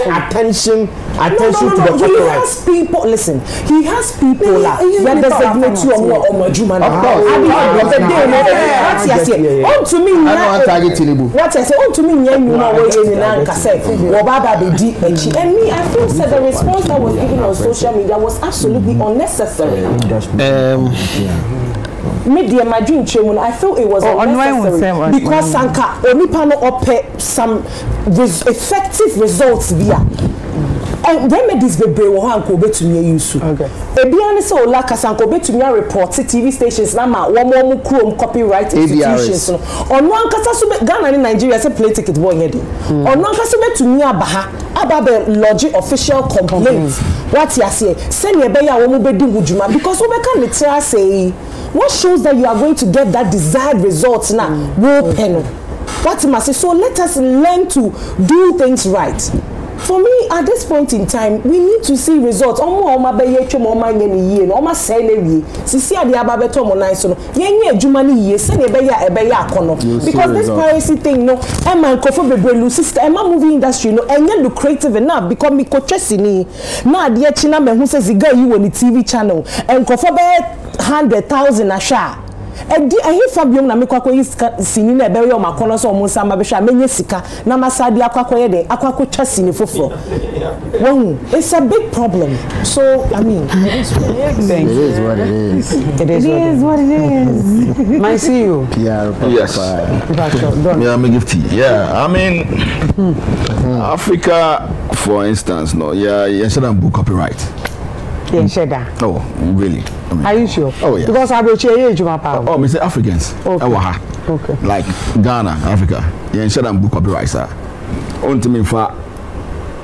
attention to the copyright. He has people. Listen, he has people like where there's a great to Omoni. Of course, on to me, what I say, on to me, you know, and me, I feel that the response that was given on social media was absolutely unnecessary. Media my dream chairman, I feel it was unnecessary because Sanka Onipa no ope some effective results via and remedies be brew one ko betumi use. Okay. Ebiane se ola kasanko betumi report TV stations na ma wo mo chrome copyright institutions no. Ono ankasa so Ghana ni Nigeria say play ticket boy here dey. Ono ankasa betumi abaha ababe lodge official complaint. What you say? Send ye be ya wo mo bedi hujuma because we can literally say what shows that you are going to get that desired results now? Will pen. What must say? So let us learn to do things right. For me, at this point in time, we need to see results. Because this piracy thing, no, movie industry, no, and yet lucrative enough because me coachesini. Now, dear China, who says the guy you on the TV channel and 100,000 a share. edi ahi fabium na mekwa koyi sini na ebe yo makono so omo samba behwa menye sika na masadi akwakoye de akwakotwa sini foforo won it's a big problem so I mean it is what it is. It is what it is. My CEO. Yeah. Yes. Yeah, me give tea. Yeah, I mean, Africa, for instance, no, yeah, you shouldn't book copyright. Yeah, sheda. Oh, really? I mean, are you sure? Oh, yeah. Because I will share you, my pal. Oh, me say Africans. Okay. Okay. Like Ghana, Africa, you shouldn't book copyright, sir. Until me for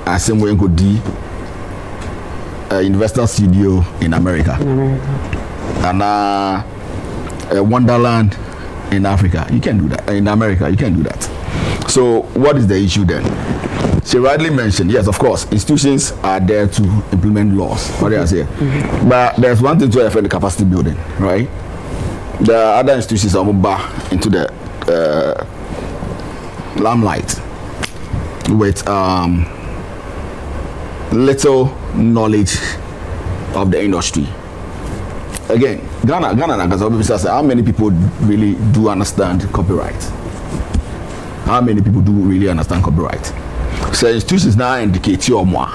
a same way go D. Investor studio in America. And Wonderland in Africa. You can do that. In America, you can do that. So what is the issue then? She rightly mentioned, yes, of course, institutions are there to implement laws. What do I say? But there's one thing to affect the capacity building, right? The other institutions are more into the limelight with little knowledge of the industry. Again, Ghana, how many people really do understand copyright? How many people do really understand copyright? So institutions now indicate you more.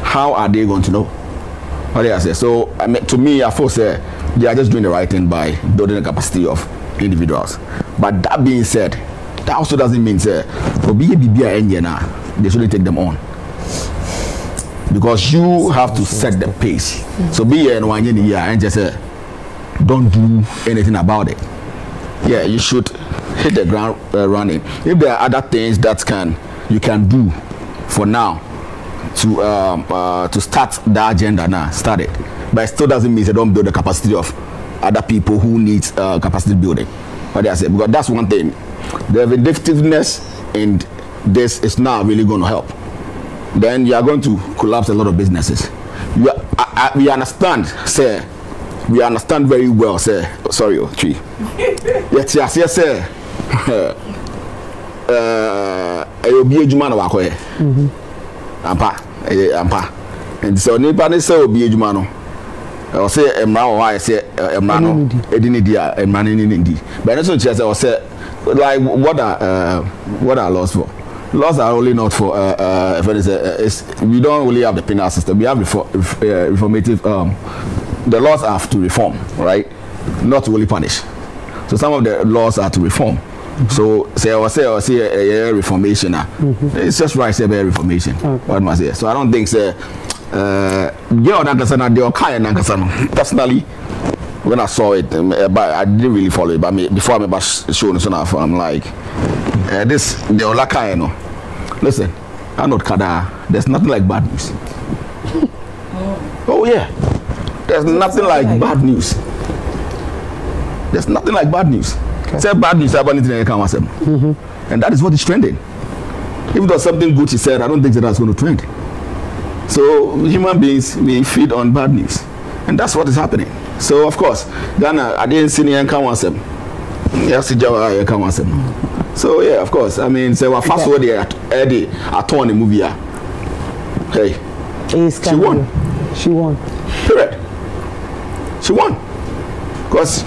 How are they going to know? What do I say? So I mean, to me, I feel say they are just doing the right thing by building the capacity of individuals. But that being said, that also doesn't mean say for they shouldn't take them on. Because you have to set the pace. So be here in 1 year and just say, don't do anything about it. Yeah, you should hit the ground running. If there are other things that you can do for now to start the agenda now, start it. But it still doesn't mean they don't build the capacity of other people who need capacity building. What do I say? Because that's one thing. The vindictiveness in this is not really going to help. Then you are going to collapse a lot of businesses. We understand, sir. We understand very well, sir. Sorry, Tree. Yes, sir. You'll be a Juman of Aqua. Ampa. And so, nobody say, be a Jumano. I'll say, I say, Mano, Edinidia, and Maninindi. But that's what I say, like, what are laws for? Laws are only not for we don't really have the penal system. We have reformative the laws have to reform, right? Not to really punish. So some of the laws are to reform. So say a reformation. It's just right say a reformation. What must I say? So I don't think say personally when I saw it, but I didn't really follow it. But before I remember showing it enough, I'm like this the Olaka, you know. Listen, Arnold Kada, there's nothing like bad news. Oh yeah. There's nothing like bad news. There's nothing like bad news. Say bad news about anything and that is what is trending. If there's something good he said, I don't think that's going to trend. So human beings may feed on bad news. And that's what is happening. So of course, Ghana, I didn't see any council. Yes, so yeah, of course. I mean, say what fast forward Eddie at the movie. Hey, she won. She won. Period. She won. Because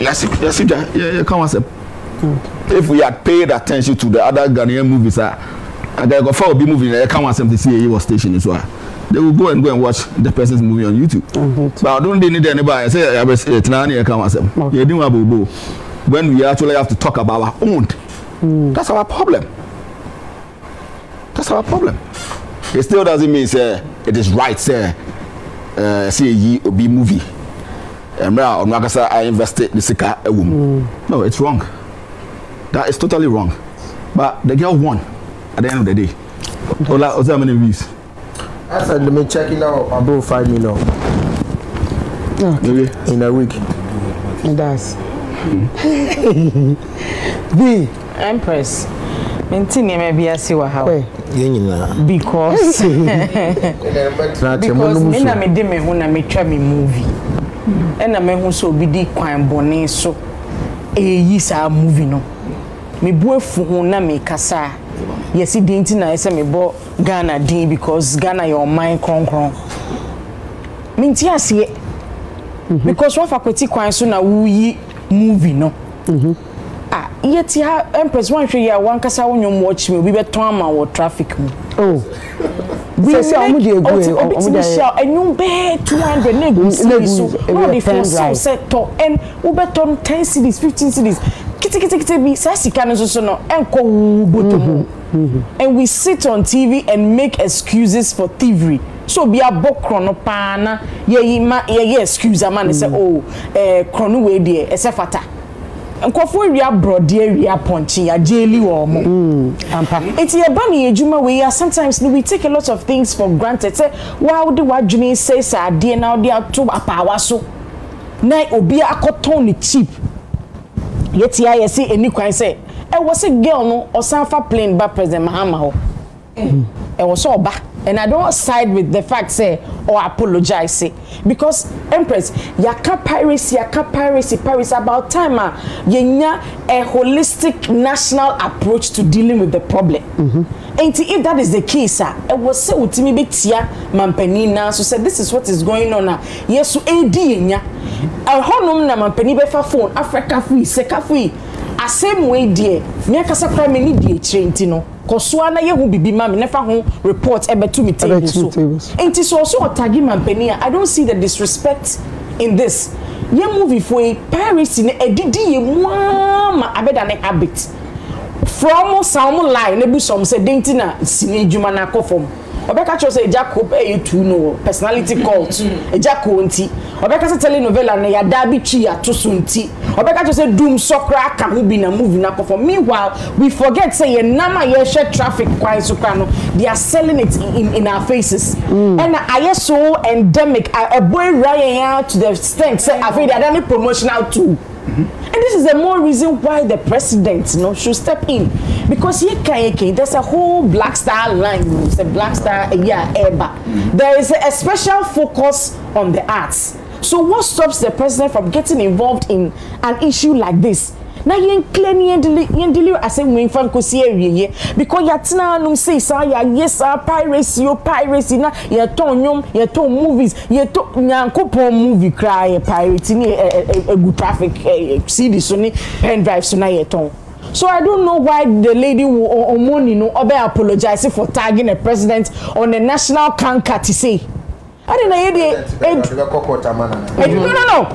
if we had paid attention to the other Ghanaian movies, and they go for a big movie, they come to see a station as well. They will go and watch the person's movie on YouTube. But I don't need anybody. I say I was when we actually have to talk about our own. That's our problem. That's our problem. It still doesn't mean say it is right, say a B movie. I invested the Sika a woman. No, it's wrong. That is totally wrong. But the girl won at the end of the day. How many views? I said, let me check it out above 5 million. Okay. In a week. It does. The Empress. Maintain maybe I see what how. Because me na me de me ho na me twa me movie. And na me ho so bi di kwan bone so yi sa movie no. Me buafu ho na me kasa. Yes, it didn't na say me bo Ghana din because Ghana your mind konkron. Minti ase because one faculty kwan so na wuyi movie no. Ah, yet ya Empress one share one kasa won watch me we be turn ma wo traffic mu. Oh. Say omo dey go enyu be 200 na go so no dey for sector and we be turn 10 cities 15 cities kiti bi sa sika no so no enko bottom. And we sit on TV and make excuses for thievery. So be a book chrono pana ye excuse a man say oh chrono we there esefata. And Kafui we are broad we are punchy a jelly or more. It's a bunny ejuma we are sometimes we take a lot of things for granted. Say wow the what Jimmy says are dear now they are too a power so na obi akotoni cheap. Yet I see any kind say I was a girl no or Sanfa plane by President Mahama. I was so bad. And I don't side with the fact say or apologize say because Empress yaka piracy Paris about time yenya a holistic national approach to dealing with the problem. And if that is the case I was say utimi betia mampani na so said this is what is going on yes so edi yenya a honum na mampani be fa phone Africa free se Kafui a same way there me kasa kra me ni die trenti no kosoa na ye hu bibi ma me nefa ho report ebetu me table so enti so tagi mampani I don't see the disrespect in this ye movie for a piracy ne edidi ye ma abeda ne habit from some line ne bu some say denti na sini djuma na kofom obeka cho say Jacob tu no personality cult Jacob nti obeka say telenovela na ya da bi twi ya to so nti obeka cho say doom sokra ka hu bi na movie na for meanwhile we forget say ye nama ye share traffic kwai so no they are selling it in our faces and I so endemic a boy ryan to the extent say I feel they are any promotional too. And this is the more reason why the president should step in because there's a whole Black Star line, it's a Black Star there is a special focus on the arts. So what stops the president from getting involved in an issue like this? Now you clearly as a wing fan because yatina num say yes piracy na ye ton movies ye to nyankopon movie cry piracy ni a good traffic CD so ni pen drive so na ye ton. So I don't know why the lady Omoni no obe apologizing for tagging a president on a national canker to say I don't know no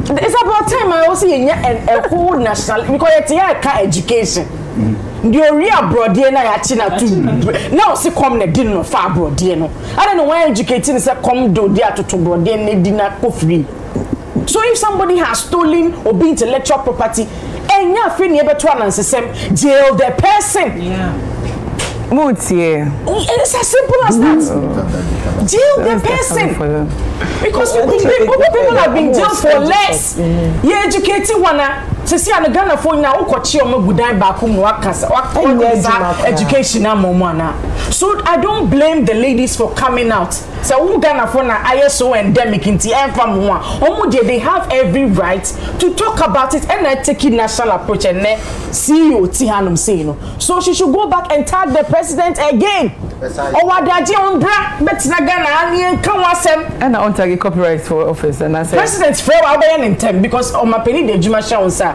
it's about time I also a whole national because it's education. The real abroad na ya china too. Now see come na din no far abroad no. I don't know why educating is come do there to abroad na dinner free. So if somebody has stolen or been intellectual property, and ya free never to an jail the person. Yeah. It's as simple as that. Jail the person. Because people have been jailed for less. You educating one to see an Ghana for now, education. So I don't blame the ladies for coming out. So Ghana for now, ISO endemic in they have every right to talk about it and take a national approach and CEO Tihanum say so she should go back and tag the president again. Or what daji on bra bet na Ghana and I want to get copyright for office and I say president's fair in time because on my penny the Juma sir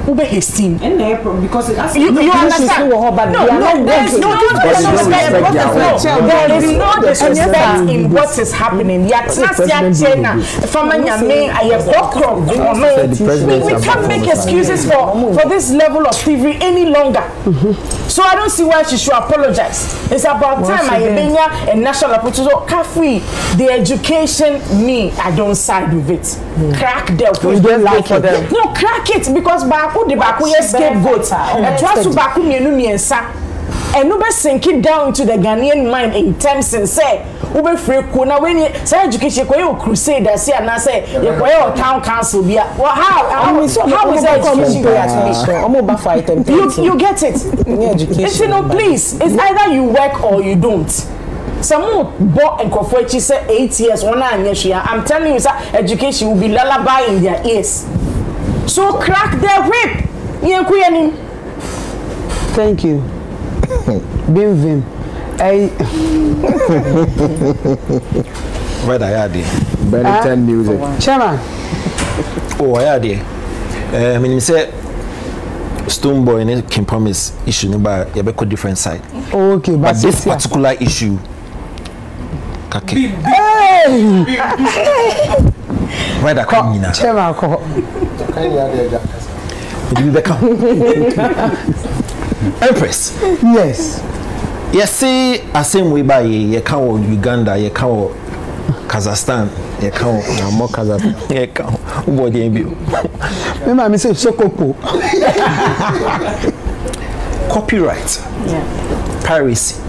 ube his team because you understand no there is no disrespect in what is happening we can't make excuses for this level of thievery any longer. So I don't see why she should apologize. It's about time I a national approach. So Kafui, the education I don't side with it. Crack the we don't like it. No, crack it because Baku the Baku scapegoat. And trust to Baku miensa. And no be sink it down into the Ghanaian mind in terms and say ube free kuna when you say education kwa yo crusade say and say you kwa yo town council be how is education you get it education no please it's either you work or you don't. Some bought and Kafui say 8 years I'm telling you sir education will be lullaby in their ears. So crack their whip. Thank you. Vim. Where I had Benetton music. Chairman. Oh, I had it. I mean, say Stone Boy and Kim Promise issue by a different side. Okay, but this particular issue. Hey! Why that come in? Empress. Yes. You see, the same way by you count Uganda, you count Kazakhstan, you count more Kazakhstan, you count what you do. Remember, I say Sokopo. Copyright, piracy,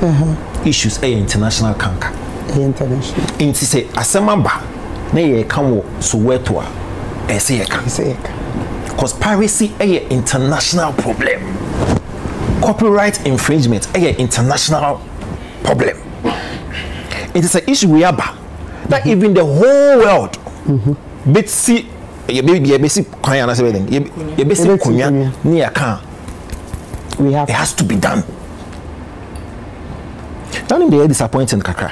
issues a international canker. International. Inti say asemamba na ye kan so weto a ese ye kan. Because piracy a international problem. Copyright infringement a international problem. It is an issue we have that even the whole world but see ye basic kwanya na say ye basic kunya ni ya kan. We have it has to be done. That is the disappointing kakra.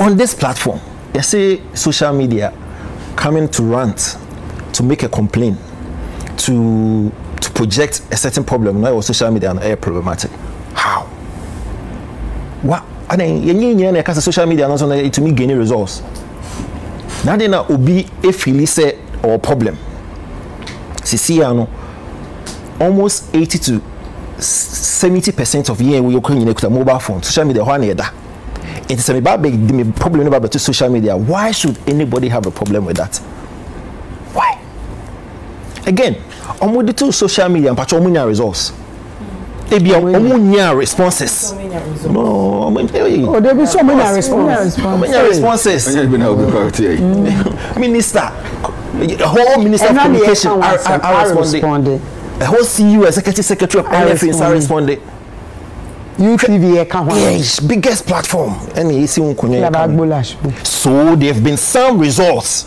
On this platform, you see social media coming to rant, to make a complaint, to project a certain problem. Now, social media are problematic. How? What? I mean, you social media not to me gain results. Now they na obi a feel or problem. See, almost 80 to 70% of year we are with a mobile phone. Social media one that. It is a big problem about social media. Why should anybody have a problem with that? Why? Again, the two social media and Omoni results. They be Omoni responses. No, there be so many responses. Minister, the whole Minister of Communication are responding. The whole CEO, Executive Secretary of NFA are responding. TVGH, yes, biggest platform. So there have been some results.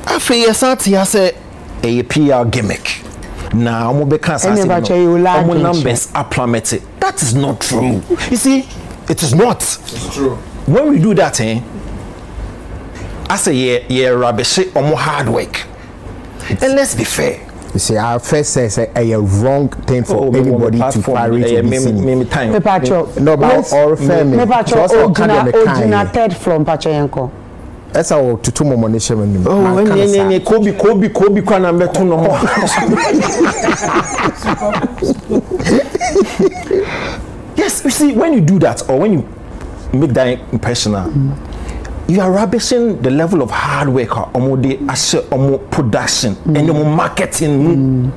I feel say a PR gimmick. Now, numbers are plummeted. That is not true. You see, it is not. It's true. When we do that, I say, yeah, rubbish or more hard work. And let's be fair. You see, our first says a wrong thing for anybody to pirate time. No, but all family. Original third from Pachayanko. That's how to two Omoni shame. Oh, Kobe, number 2 no more. Yes, you see, when you do that or when you make that impressional, you are rubbishing the level of hard work or production and marketing.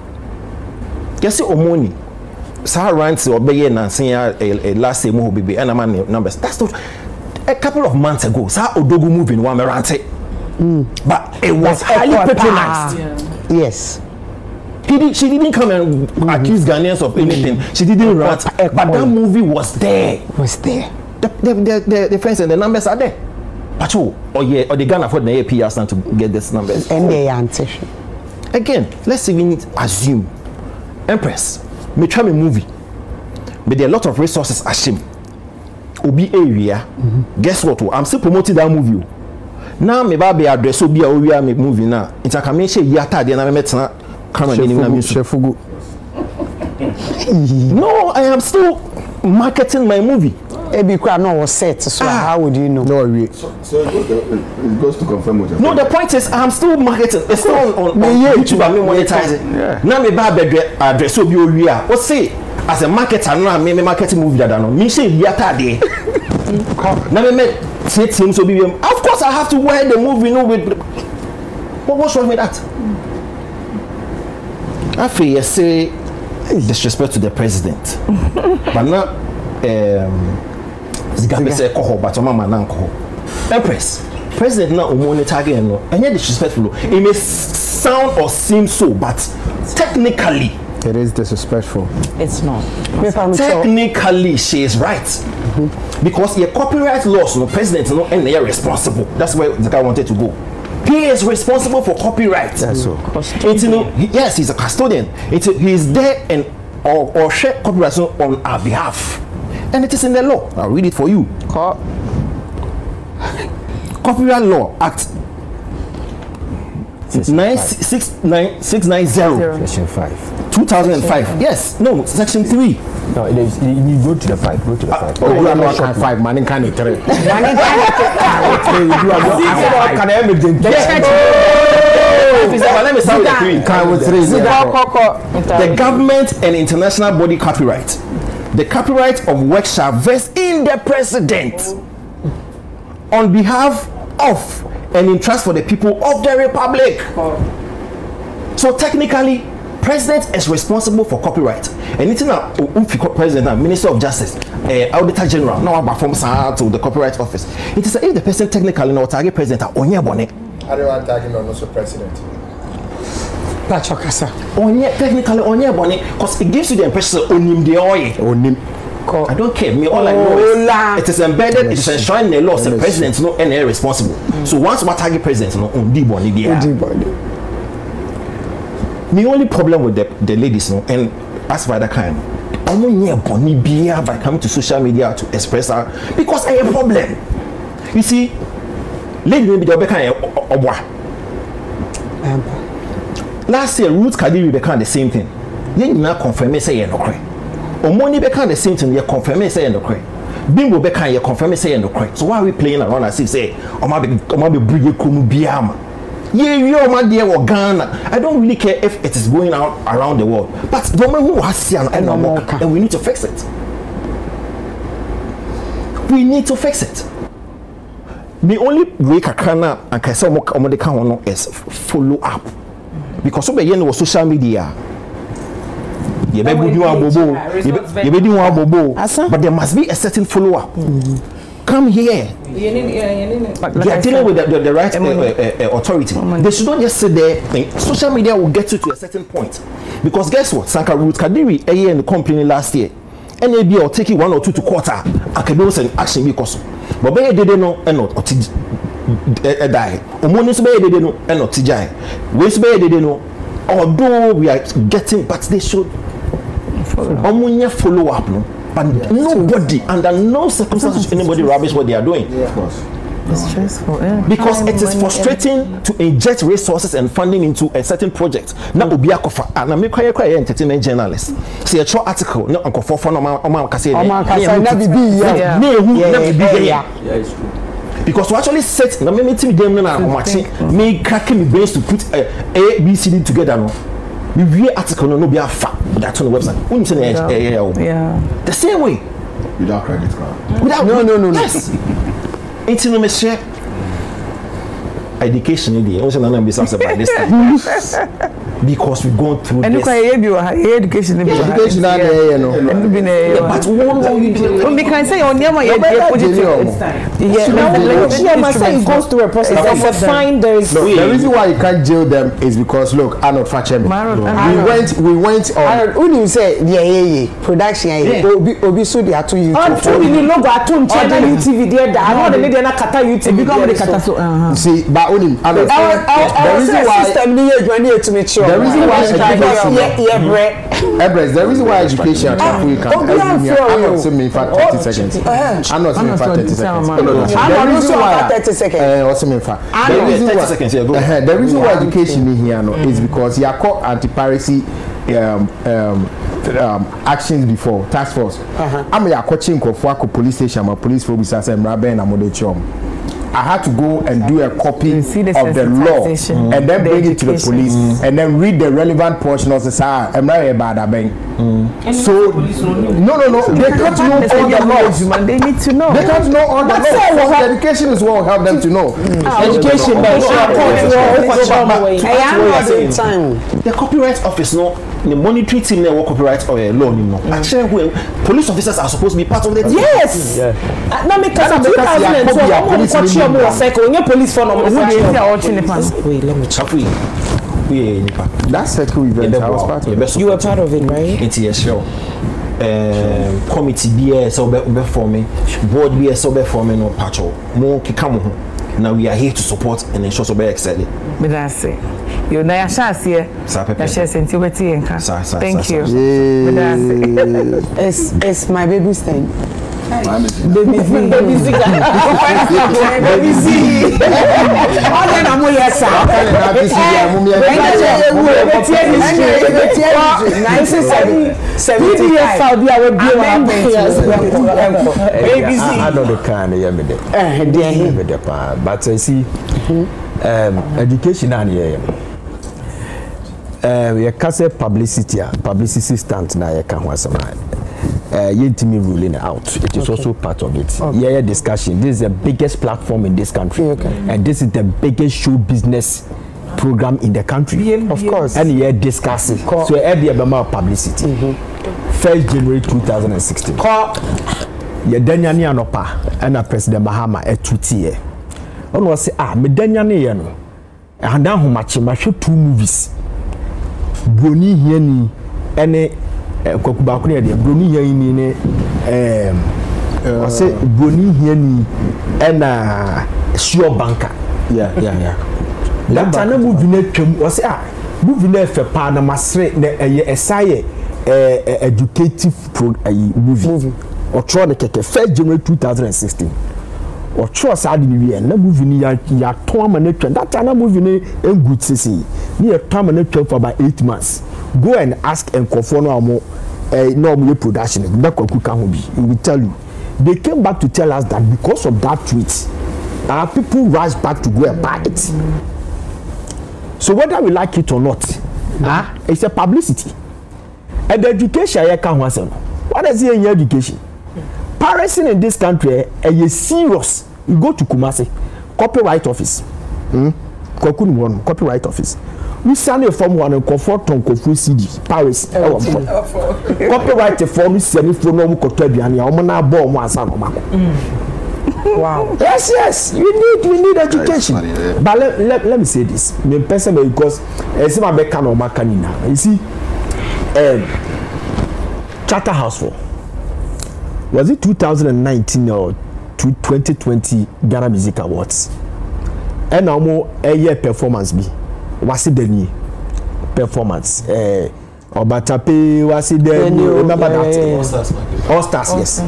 You see, Omoni, Sarah runs or be and saying a last year more baby and a man numbers. That's not a couple of months ago. Sarah Odogu moving one rante, but it was highly patronized. Yes. She didn't come and accuse Ghanaians of anything. She didn't rant, but that movie was there. The friends and the numbers are there. Pacho, or they can't afford the APR stand to get this numbers. And they answer. Again, let's even assume, Empress, me try me movie, but there are a lot of resources ashim. Obi area, guess what? I'm still promoting that movie. Now me baby address obi area me movie now. It's a commercial yata de na me metna camera ni na me shefugu. No, I am still marketing my movie. Ebi kwa no was set, so how would you know? No, so it goes to confirm what you're No, the point is I'm still marketing. It's still on YouTube. I'm monetizing. Now me baby address obi area. What say? As a marketer, now me marketing movie that I know. Me say yata de. Now me team so be. Of course, I have to wear the movie. No, with what's wrong with that? I feel you say disrespect to the president, but now Zigambe say koho, but mama nanko. Empress, president now Omoni target no. And yet disrespectful. It may sound or seem so, but technically. It is disrespectful. It's not. Technically, she is right. Because your copyright laws, no president, no, and they are responsible. That's where the guy wanted to go. He is responsible for copyright. That's so. Yes, he's a custodian. He is there and or share copyright on our behalf, and it is in the law. I'll read it for you. Copyright Law Act 690 Section 5. 2005. Yes. No, section 3. No, it is, you go to the 5. Go to the 5. Oh, you are not 5. Man, can it 3? Let me start with 3. The government and international body copyright. The copyright of work shall vest in the president on behalf of and in trust for the people of the republic. So technically, president is responsible for copyright. Anything that president and minister of justice, auditor general, now perform to the copyright office. It is if the person technically not target president or onye bone. I don't want target no president. Onye technically onye bone because it gives you the impression onim the oil. I don't care. Me all I know is it is embedded. It is enshrined in the law. The president no any responsible. So once we target president no ondi bone there. The only problem with the ladies no and as by that kind, by coming to social media to express her because I have a problem. You see, lady maybe the kind of last year Ruth Kadiri became the same thing. You not confirm say you no cry. Omoni became the same thing. You confirm say you no cry. Bimbo became you confirm say you no cry. So why are we playing around as if say Oma be bring kumu biama? Yeah, Ghana. I don't really care if it is going out around the world. But the woman who has seen and we need to fix it. We need to fix it. The only way Kakana and Kaisa is follow up. Because of the social media. But there must be a certain follow up. Come here. They are dealing with the right authority. They should not just sit there. Social media will get you to a certain point. Because guess what? Sanka Ruth Kadiri a year in the company last year. NAB will take you 1 or 2 to quarter. I can do an action because. But they didn't know and not die. Omoni they didn't know and not tijai. Waste they didn't know. Although we are getting, but they should follow up. No? But nobody, under no circumstances, should anybody rubbish what they are doing. Yeah, of course. It's stressful. Because it is frustrating to inject resources and funding into a certain project. Now, Obiakofa, and I'm a entertainment journalist. See a short article, no uncle for fun because we actually set the meeting them now me cracking me brains to put A, B, C, D together. No, we read article no be a fact that's on the website. The same way. Without credit card. Without no. Yes. It's in the share. Education idea. Also, none of this answer by this time. Because we've gone through and this. Education but one can say on your it goes through a process. There's a fine. The reason why you can't jail them is because look, Arnold Fachem. We went on. When you say production, Obi so they are to you. You know, go to China UTV there. I know the media na kata UTV. Become the kata so. See, but only the reason why system need to make sure. The reason why the reason why education Kafui can I'm not saying in fact 30 seconds. I'm not saying in fact 30 seconds. The reason why 30 seconds. Also in fact. The reason why education is here is because you are called anti-piracy actions before task force. I'm a coaching for police station, my police for business and Raben and Modechom. I had to go and do a copy of the law and then bring it to the police and then read the relevant portion of the SAR. I'm not about that bank. So no. They can't know all the laws. They need to know. They can't know all the laws. Education is what will help them to know. Education, the copyright office, no, the monetary team, they work copyright or law, no. Actually, police officers are supposed to be part of the team. Yes. Now, because 2012, police phone let me check. That circle event, I was part of it. You were part of it, right? It's a show. Committee BS over for me, board BS over for me, no patcho. More kikamu. Now we are here to support and ensure so be excelling. But that's it. You know, thank you. It's my baby's thing. Baby Z. All the name we yes sir. Baby Z. I know the kind of but I see education and you can say publicity stunt na you can was me ruling out. It is also part of it. Okay. Discussion. This is the biggest platform in this country, and this is the biggest show business program in the country. Of course. And yeah, discussing. So every about publicity. 1st January 2016. Yeah, Danyani Anopa and President Mahama a tutie. On was say me Danyani yano. And now how much? I show 2 movies. Broni Hieni and Kokubakuni de Broni Hieni ne I say Broni Hieni and Sure Banker. Yeah. That time movie ne twem was say movie ne fe pa na masre na esaye educative movie. Or try the 1st January 2016. Or try sad in the na movie ni ya tournament. That time movie ni good see. Ni a tournament for about 8 months. Go and ask and conform no more production. That he will tell you. They came back to tell us that because of that tweet, people rush back to go and buy it. So whether we like it or not, it's a publicity. And the education I can't answer. What is it in your education? Parenting in this country is serious. You go to Kumasi, copyright office. Copyright office. We send a form one and comfort on Kafui CD. Paris. Copyright form is sending for no Kotobiani. Omona bomb one son. Wow. Yes. We need education. But let me say this. Me personally because as my mechanic makanina. You see, Charterhouse for. Was it 2019 or 2020 Ghana Music Awards? And now more a year performance be. Was it the new performance? Obatape was it the new? Remember that? All Stars, yes.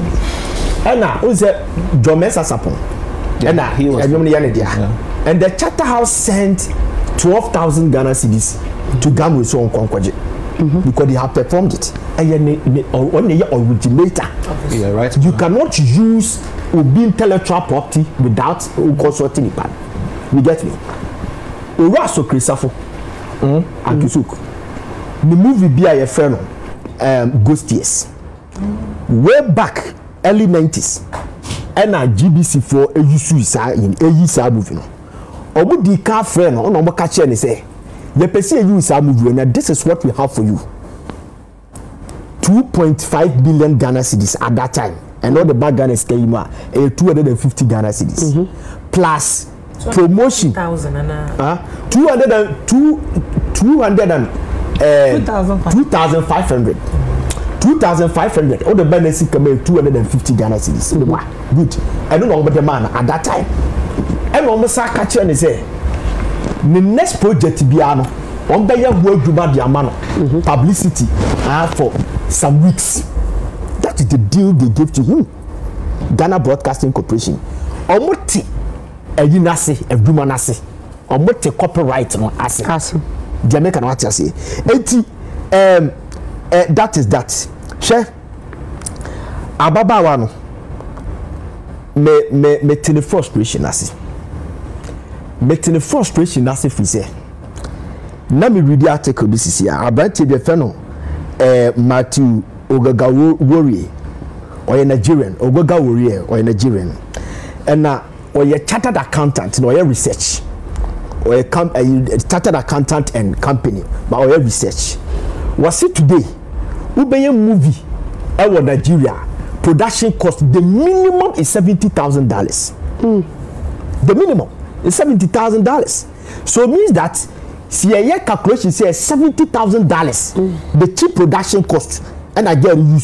And now who's a Jomesa Sapon? And now he was. And the Charterhouse sent 12,000 Ghana cedis to Ghana so on Konkwaje. Because they have performed it. And when they are originator, right. You cannot use intellectual property without consulting it. You get me? Uraso Krisafo, Akisuk. The movie be a friend, Ghost Years. Way back early 90s, and a GBC for a USU in a USA movie. Obu di car friend on Omo catch and say. The person you is a movie, and this is what we have for you. 2.5 billion Ghana cedis at that time, and all the bad Ghana cedis 250 Ghana cedis plus promotion. 2,500. 2,500. All the benefits come 250 Ghana cedis. Good. I don't know about the man at that time. And almost I catch and say. The next project piano on the year work to the amount publicity for some weeks. That is the deal they gave to him. Ghana Broadcasting Corporation. Omoti a unasi a dumanasi. Omoti copyright no asset. Jamaica no what you say. That is that. Chef Ababa wano me tele frustration asi. Making the frustration that's if we say. Let me read the article this is here. About the fellow Matthew Ogaga Warrior or a Nigerian, Ogaga Warrior or a Nigerian. And now or a chartered accountant or a research or a chartered accountant and company but or a research. Was it today? We buy a movie our Nigeria production cost the minimum is $70,000. The minimum is $70,000. So it means that see a year calculation says $70,000 the cheap production cost and I get you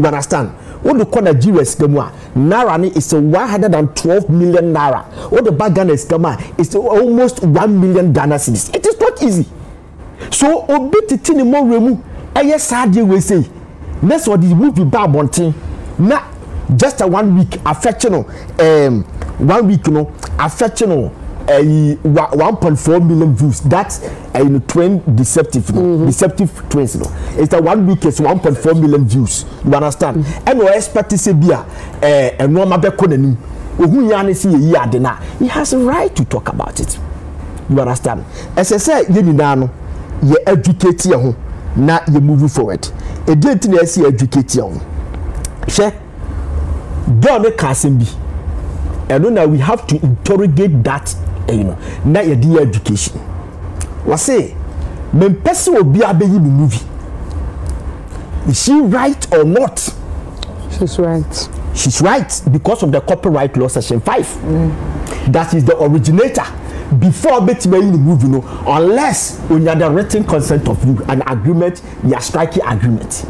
understand what the call Nigeria is Naira is 112 million naira. What the bag Ghana is almost 1 million Ghana cedis. It is not easy. So obit tini mo remu eye sad we say next what the movie ba bonten na just a 1 week affection 1 week affection 1.4 million views. That's twin deceptive twins. It's a 1 week is 1.4 million views. You understand? And we expect to see beer and no matter konani. He has a right to talk about it. You understand? As I say, you educate you now you moving forward. A day to see educate you. She don't make be. And now we have to interrogate that. Now you do education. What say? When person will be a baby movie. Is she right or not? She's right. She's right because of the copyright law section 5. That is the originator. Before making the movie, unless when you have the written consent of you, an agreement, you are striking agreement.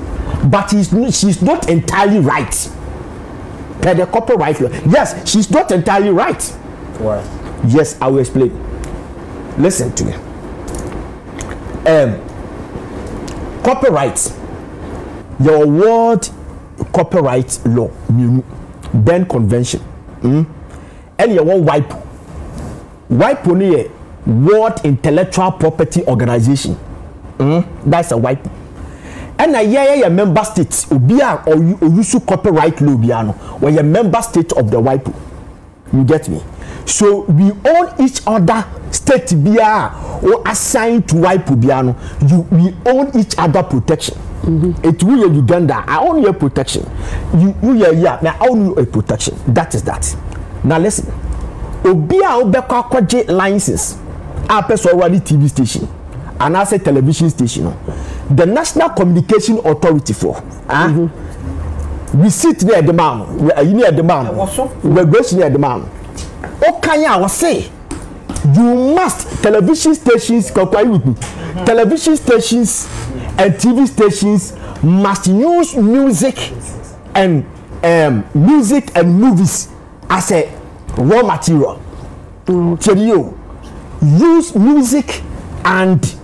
But she's not entirely right. Per the copyright law. Yes, she's not entirely right. Why? Yes, I will explain. Listen to me. Copyright. Your word copyright law, Berne Convention. And you want wipe only a World Intellectual Property Organization. That's a wipe. And a member state or use copyright law biano or a member state of the wipe. You get me? So we own each other state bia or assigned to wipe biano. We own each other protection. It will Uganda. I own your protection. You I own you a protection. That is that. Now listen. Obia obeka kwaje license. A person already TV station. And I say television station. The National Communication Authority for. We sit near the man. You near the man. We're going near the man. Okay, I was say. You must television stations comply with me. Television stations and TV stations must use music and movies as a raw material. Tell you, use music and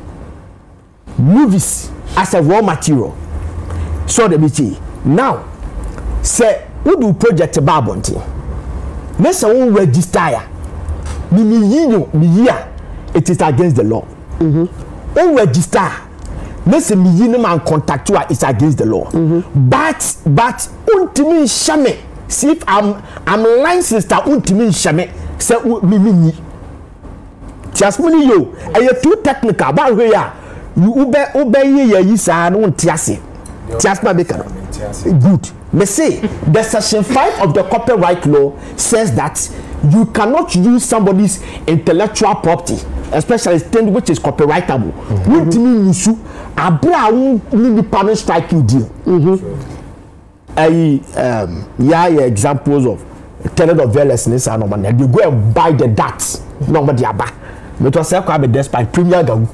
movies as a raw material. So the BT now say we do project Babonti. Let's say we register. It is against the law. We register. Let's say man contact you, it's against the law. But ultimately shame. See if I'm licensed to ultimately shame. Say me. Just money you. And you're too technical. But where you obey ye yisa no tiase. Just my baker. Good. They say the section 5 of the copyright law says that you cannot use somebody's intellectual property, especially thing which is copyrightable. What do you mean you abra panel striking deal? Examples of telenovelas and no man. You go and buy the darts. Nobody aba. But was a despite Premier Gawu.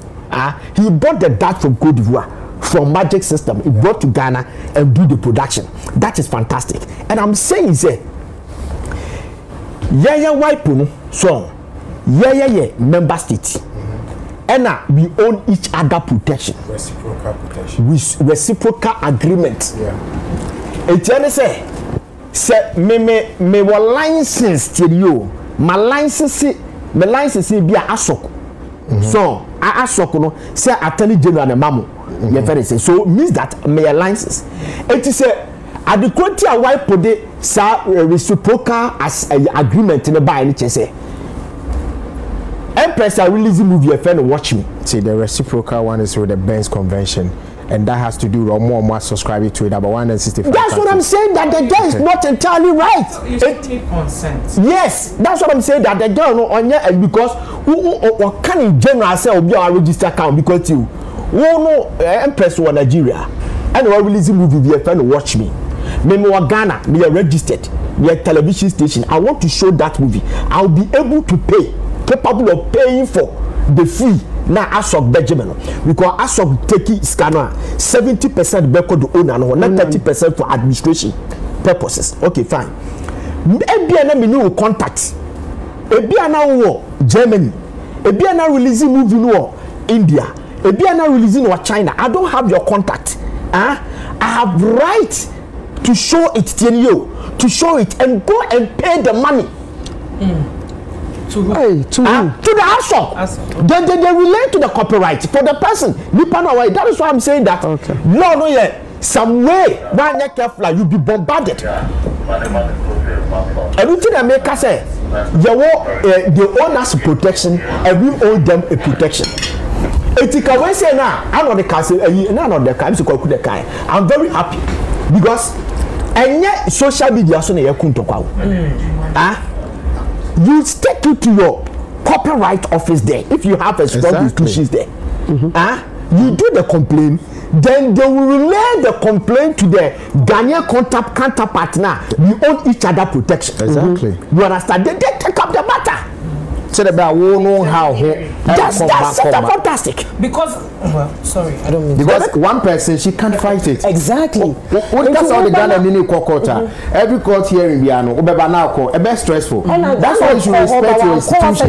He bought the dart from Cote d'Ivoire. From Magic System, he brought to Ghana and do the production. That is fantastic. And I'm saying, say, wipe so member state. And we own each other protection. Reciprocal protection. With reciprocal agreement. Yeah. Say me license to you. My license be a asok. So I asok no say Attorney General and Mamu. So means that may license. It is a adequate wipe for the reciprocal as agreement in the buy any say. Empress are releasing movie a friend watch me. See the reciprocal one is with the Berne Convention. And that has to do with more subscribing to it about 165. That's what I'm saying, that the girl is not entirely right. You still need consent. Yes, that's what I'm saying, that the girl no on here because who can in general say obi our register account because you no Empress for Nigeria and we releasing movie be a friend watch me. Me Ghana, me are registered, me a television station. I want to show that movie. I'll be able to pay, capable of paying for the fee. Now ASOC Benjamin because ASOC take scanner 70% back to the owner and 30% for administration purposes. Okay, fine. Ebia me no contact. Ebia na Germany. Ebia na releasing movie no India. Ebia na releasing no China. I don't have your contact. I have right to show it to you. to show it and go and pay the money. To who? To the ASOP. They relate to the copyright for the person. That is why I'm saying that. Okay. No, yeah. Some way, when you're careful, you'll be bombarded. Everything I make us say, the owners protection, and we owe them a protection. Etika when say now, I'm not the castle, and I'm not the kind to the kind. I'm very happy because and yet social media so near Kuntokau. You stick to your copyright office there if you have a strong institutions there. You do the complaint, then they will relay the complaint to the Ghanaian counterpart now. We own each other protection. Exactly. You understand? They take up the matter. So about know how that's fantastic. Because sorry, I don't mean because one person she can't fight it. Exactly. That's all the Ghana mini court. Every court here in Biano, Obeba now call a bit stressful. That's why you should respect your institutions.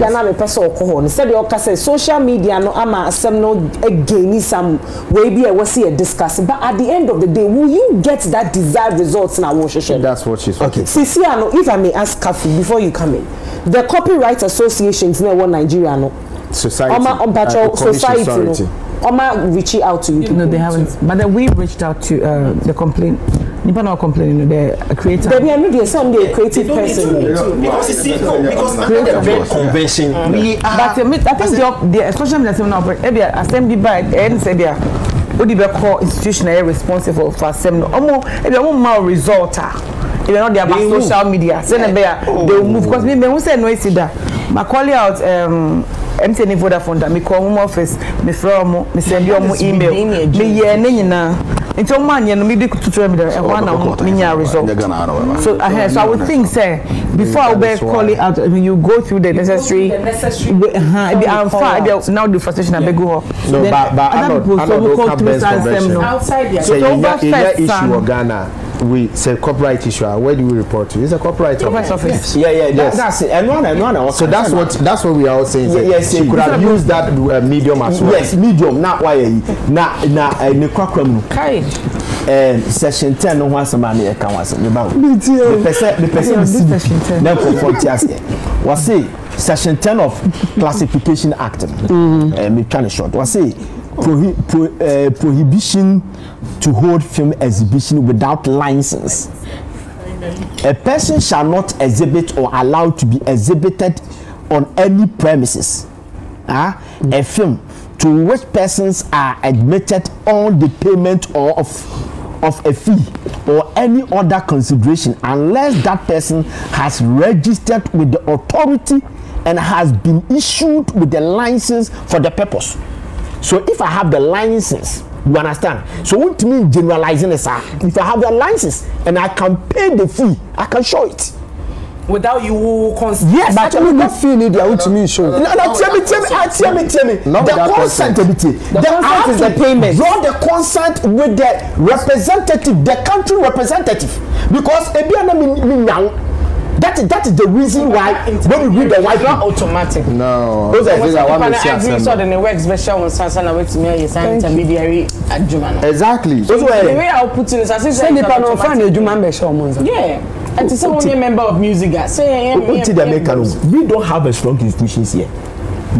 Instead of say social media no ama some no again some way be a see a discuss. But at the end of the day, will you get that desired results in our worship? That's what she's okay. Ceciano, if I may ask Kafui before you come in, the Copyright Associations in Nigeria no society society no reaching out to you. No, they haven't. But then we reached out to the complaint. Nipa no complaining, the creator. Baby, I know there's some creative person. Because you see, because the very convention. But I think the social media now, assembly by and say they are call institutional responsible for assembly. More result. If you're not there about social media, send they will move because me who say no see that. I call out MTN Vodafone that me call home office, me from me send you email. Me into man you me be to tell me that one result. So I would think say before I will call it out when you go through the necessary now the frustration I go up. No, but outside so issue of Ghana. We say copyright issue. Where do we report to? It's a copyright office. Yes. That's it. And one. So that's what we are all saying. Yes, you could have used that medium as well. Yes, medium. Not why. Section 10 no one some money can was the person never was say Section 10 of Classification Act. Me kind of short. Was say prohibition to hold film exhibition without license. A person shall not exhibit or allow to be exhibited on any premises. A film to which persons are admitted on the payment or of a fee or any other consideration unless that person has registered with the authority and has been issued with the license for the purpose. So if I have the license, you understand? So what to me generalizing is if I have the license and I can pay the fee, I can show it. Without you yes, but you don't feel it there to me show. No, tell me. The consent is the payment. Draw the consent with the representative, the country representative. Because that is the reason why when you read the white not automatic. No. Those are things I want to see. So the work special on Sansana with me is intermediary adjuman. Exactly. So the way I'll put in is as if send the panel friend adjuman be show monza. Yeah. And to say only a member of music say we don't have a strong institutions here. We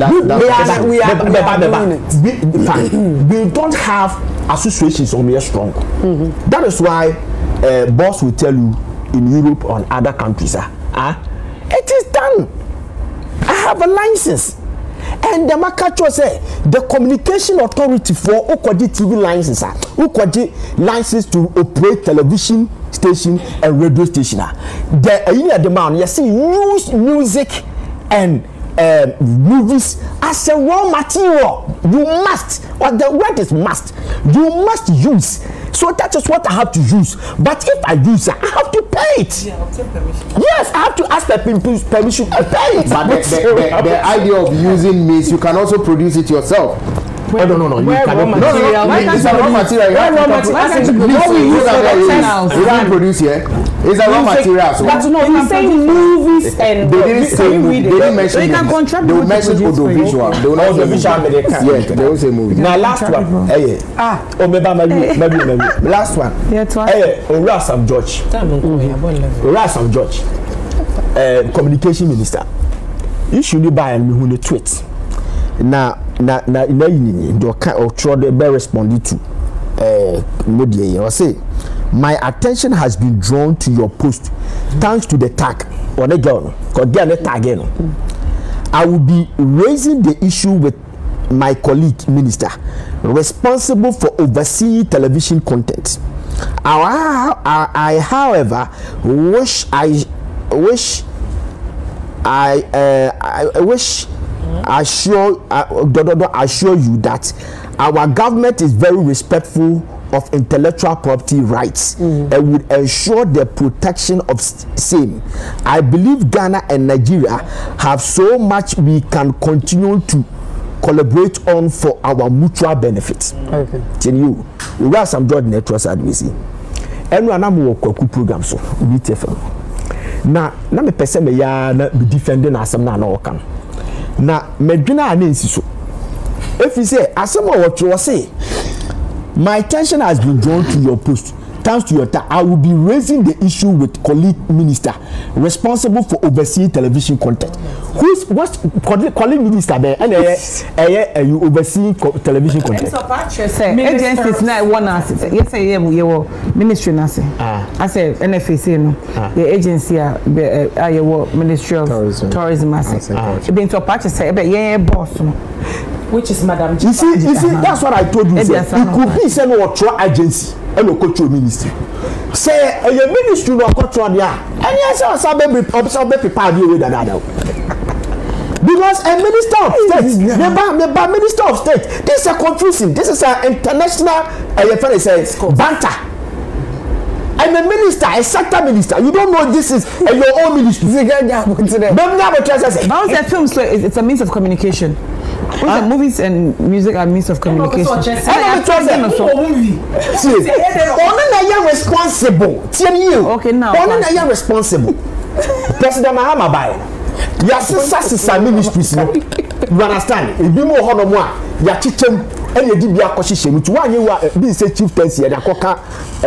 don't have associations on we are strong. That is why boss will tell you in Europe or other countries it is done. I have a license. And the Makacho say the communication authority for Ukwaji TV license, Ukwaji license to operate television station and radio station. The demand you see use music and movies as a raw material. You must, or the word is must. You must use. So that is what I have to use. But if I use it, I have to pay it. Yeah, I'll take permission. Yes, I have to ask the permission. I pay it. But the idea of using means you can also produce it yourself. No. You cannot It's a raw material. You can't produce here. It's a raw material. But no, he's saying movies and they didn't say movie. They didn't mention movies. They will mention audiovisual. They will not say yes, they will say movie. Now last one. Maybe. Last one. Rasam George. Rasam George. Communication minister. You should buy and who the tweet. Na do kind of try to be responded to media or say my attention has been drawn to your post thanks to the tag or the girl because they are the tag. I will be raising the issue with my colleague minister responsible for overseeing television content. I however wish I assure you that our government is very respectful of intellectual property rights and would ensure the protection of same. I believe Ghana and Nigeria have so much we can continue to collaborate on for our mutual benefit. Okay. Tell you, we have some job networks at WC. And we are now working program so we TFM. Na me pese me ya na be defending asem na na work am. Na medwina anensi so. If you say asem what you say, my attention has been drawn to your post. Thanks to your time, I will be raising the issue with colleague minister responsible for overseeing television content. What's colleague minister there? And you overseeing television content. Agencies now one asset. Yes, you ministry nasi. I said NFAC no. The agency Ministry of Tourism asset. Been to patch say boss no. Which is Madam. You see, that's what I told you. It could be say no trust agency. And no control ministry. Say a ministry no control there. And yes, I be prepared you with that. Because a minister of state, the minister of state, this is a confusing. This is an international banter. I'm a minister, a sector minister. You don't know this is your own ministry. It's a means of communication. Movies and music are means of communication. Responsible. Okay, now. Responsible. President Mahama by. Yasisa ministries. You understand? If you more honor more, Yachichem and you did your position. Which one you are being say chieftaincy and a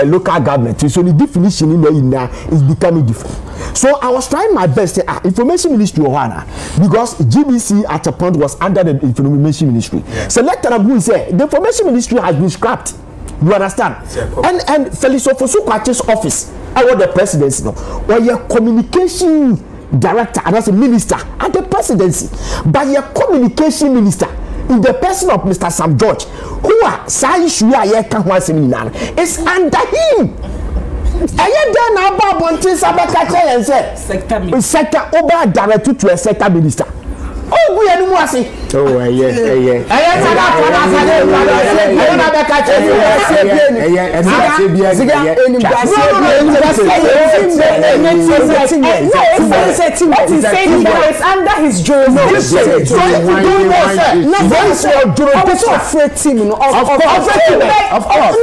local government. So the definition in there is becoming different. So I was trying my best to information ministry because GBC at a point was under the information ministry. Yeah. So let me say the information ministry has been scrapped. You understand? Yeah. And Felix Ofosukwache's office, I want the presidency now, or your communication director and as a minister at the presidency, but your communication minister in the person of Mr. Sam George, who are Sai Shua Yekan is under him. Aye then na ba bontin sabaka and say sector over director to a sector minister. Oh we anu ase. Oh yeah. It's under his jurisdiction. Of course.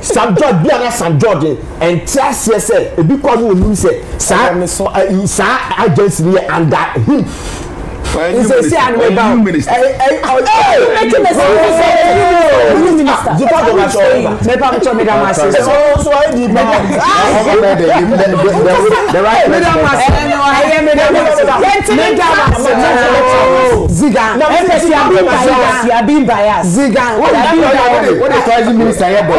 Sam George be na Sam George and TSS because we say sa agency under him It's a say and about. Minister. So I did the right Ziga. You are being biased. Ziga. What the minister here? The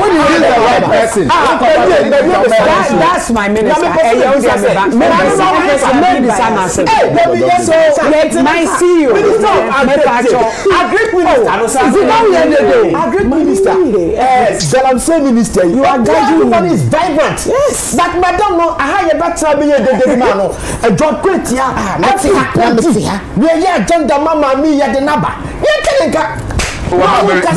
right person. That's my minister. My CEO. Agric minister. Yes. Galamsey minister. You are guiding money is vibrant. Yes. But madam no, I have a better be the man. A job great ya. We are agenda mama me ya the naba. You telling ka. American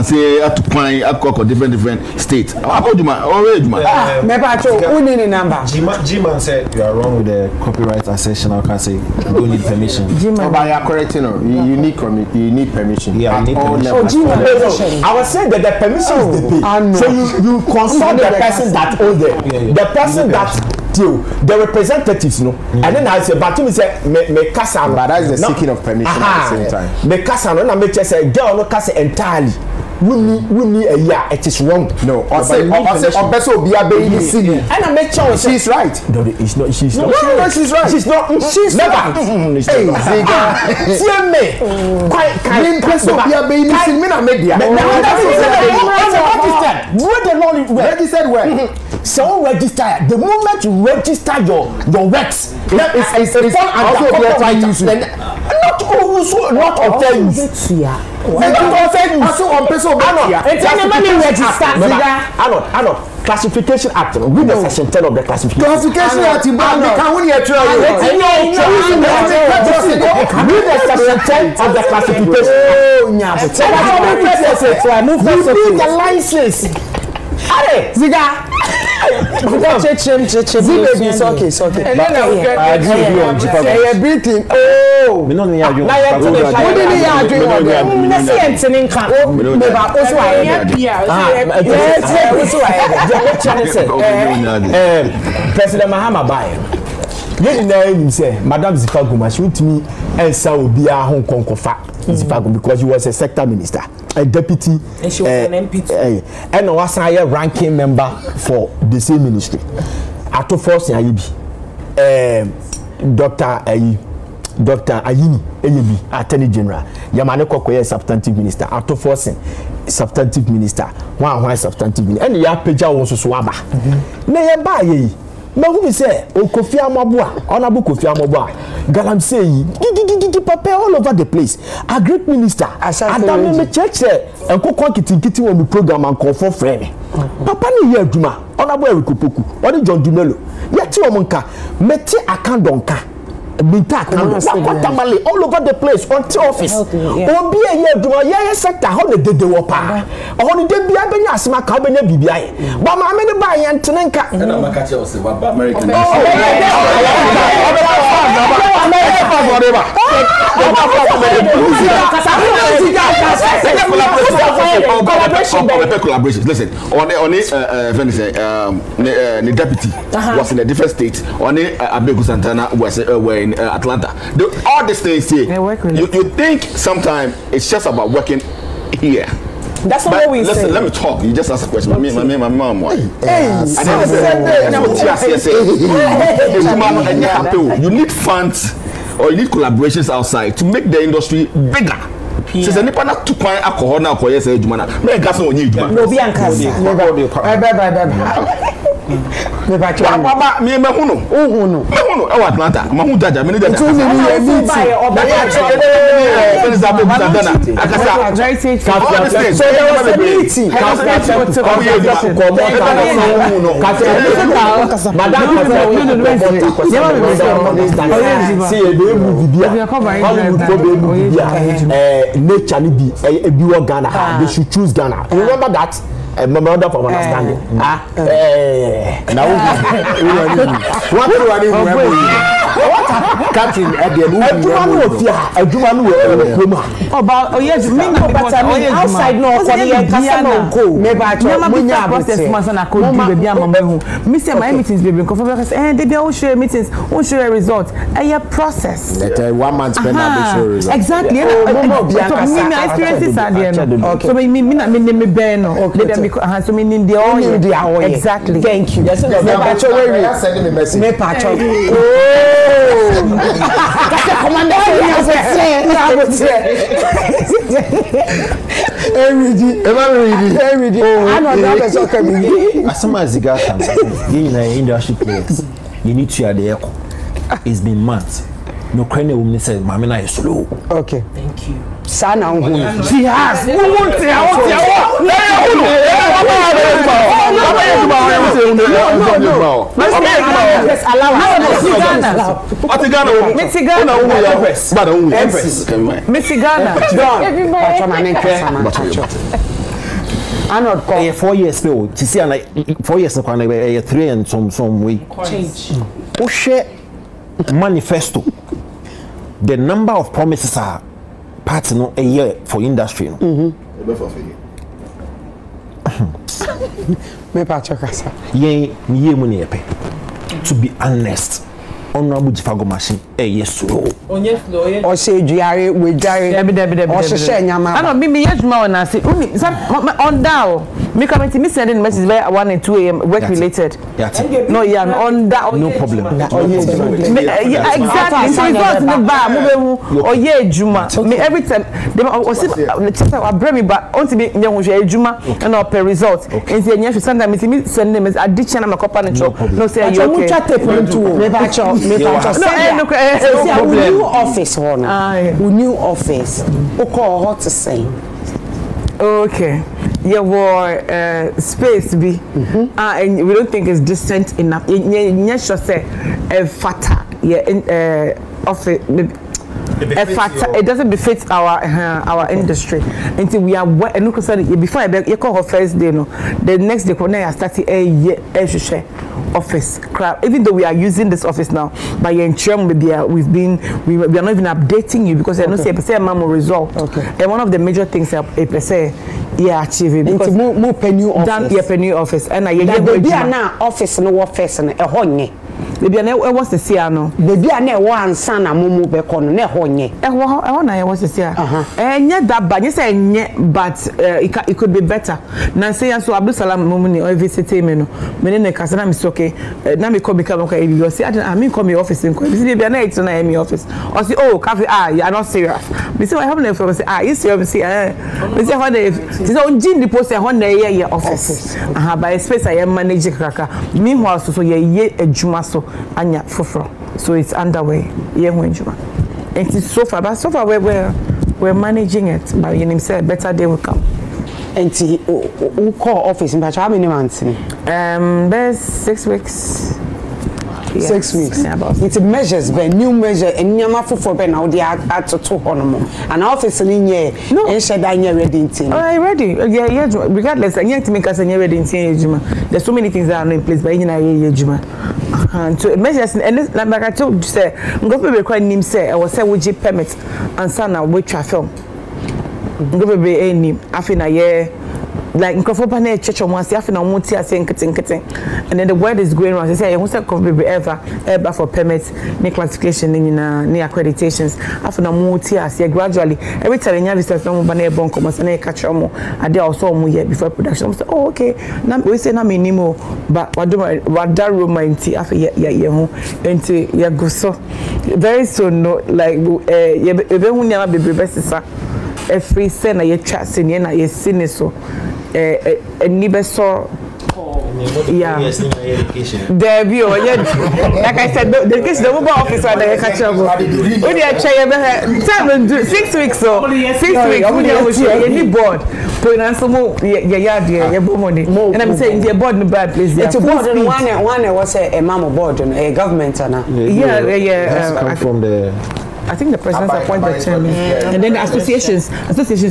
say at different states. G-Man said you are wrong with the copyright accession. I can say you don't need permission. But you are correct, you need permission. Yeah, you need permission. I was saying that the permission is the pay. So you consult the person that owns it. The person that the representatives, and then I say, but you say, me kasa. But that is the seeking of permission at the same time. Me kasa no, na me just say, girl no kasa entirely. We need a year. It is wrong. No, I say, be a baby silly. And I make sure she's right. No, it's not. She's not. No, she's right. She's not. She's never. Hey, Ziga. See me. Quite. Be a baby silly. Me na media. Registered where? So register. The moment you register your works, it's also be a use. Not also not offense. Also on person Arnold, Classification Act. Read the section 10 of the Classification Act. Can we read the section 10 of the Classification Act. Read the license. Allez, Ziga. It's okay. I agree with you on everything. Oh, we don't need to President Mahama Baye. You say, Madam Zifaguma, she went me and so be a Hong Kong Zifagum because he was a sector minister, a deputy, and she was an MPT, and was a ranking member for the same ministry. At force Dr. Ayini Eyebi, Attorney General, Yamane Kokoye substantive minister, Ato Forcing substantive minister, one substantive minister, and ya peja won so swaba. Na ye ba ye. Na who say o Kofi Amabua, honorable Kofi Amabua, Galamsey, gigi papa all over the place. A great minister, Adam me church and kokon kiti won the program and call for friend. Papa ni ye aduma, honorable Erikopoku, oni John Dumelo. Yeti omonka, meti akandonka. All over the place until office. Obi a year do a sector how the day wapa. On the day be a asma cabin BBI. But my many buy and Tenenka. And I'm a catcher of American. Collaborations. Listen, on the deputy was in a different state. On Abeku Santana was in Atlanta. All these things here, you think sometimes it's just about working here. That's not what we say. Listen, let me talk. You just ask a question. My mom. You need funds or you need collaborations outside to make the industry bigger. Since the nipa na to point alcohol na koye say ejuma na me gas no nyi ejuma no bi anka baba me hunu e wa Atlanta ma hu jaja me ne jaja so there was a meeting nature be Ghana. They should choose Ghana. You remember that? A memorandum of understanding. Now, what catching at the oh yes, me outside no process na ko do be amama hu. Me say my meetings be because they be all share meetings, won't show a result. A process. That 1 month spend na show result. Exactly. Me experiences are there. So me bear no. So me need the all. Exactly. Thank you. Yes, send me message. Me patcho. Industry players, you need to hear the echo. It's been months. No credit woman said, Mamina is slow. Okay. Thank you. Sana she has. Arnold, 4 years ago, to see 4 years ago, 3 and some way. Change. Who share manifesto? The number of promises are part no a year for industry. Me patcho kasa. Ye money to be honest. Honorable Jifago machine yes slow. Onye slow. O se duare we duare. O se she nyama. I know me yejuma on say on down. Me coming me sending messages by 1 and 2 a.m. work related. No on down. No problem. Exactly. So it's not in the bar or juma. Me every time they I bring me back on to be juma and up per result. And say yes sometimes me send them additional makeup and no say you okay. New office one. New office. Okay, what to say? Okay. Yeah, war space be. And we don't think it's decent enough. Yes, just say fatter. Yeah, office. It doesn't befit our industry until we are before I call her first day no the next day when I start office crap even though we are using this office now but we are not even updating you because I don't say a memo result and one of the major things a say achieving because more new office new office and office no office and a honey baby na e was the sia no baby na e wa ansa na momu be kono na e honye na e was the sia enye that bad you say enye but it could be better na say so Abdul Salam momu ni o visit me no me ne kasa na me okay na me come become okay you say I mean come your office nko be baby na it na e me office or say oh Kafui you are not serious me say I have no for say you serious say me say how they say on gin the post e ho na ye office by space I am manage kaka meanwhile so ye adwuma so anya foforo so it's underway ye ho adwuma and it's so far we're managing it but you know say better day will come and who call office in how many months there's 6 weeks. 6 weeks. Yeah, about it's measures, but new measure and nyama for ben now they are to honomo. And office in ye and shed ready in team. Oh, ready. Yeah, regardless, I need to make us ready in team. There's so many things that are in place, but in a juma. And so measures and like I told you say, go be require him say I was say we permit and sana we film. Go be any after a year. Like Nkofo na church on once after na muti ase nketenkete and then the word is going around say you want to cover ever for permits ni classification ni accreditations after na muti ase gradually every time you visitors no ba na e bon come say na catch omo ade also omo here before production say oh okay na we say na minimo but wada romanti after ye ho enti ye go so very soon no like ye be hu nyama bebre besisa every say na ye twa se na ye sine so nibeso yeah there be like I said the case the mobile officer that catch up only a time 6 weeks so 6 weeks we need board point and some yeah money and I'm saying the board no bad place it's a board one was a mama board a government yeah come from the I think the president appointed the chairman, and then the associations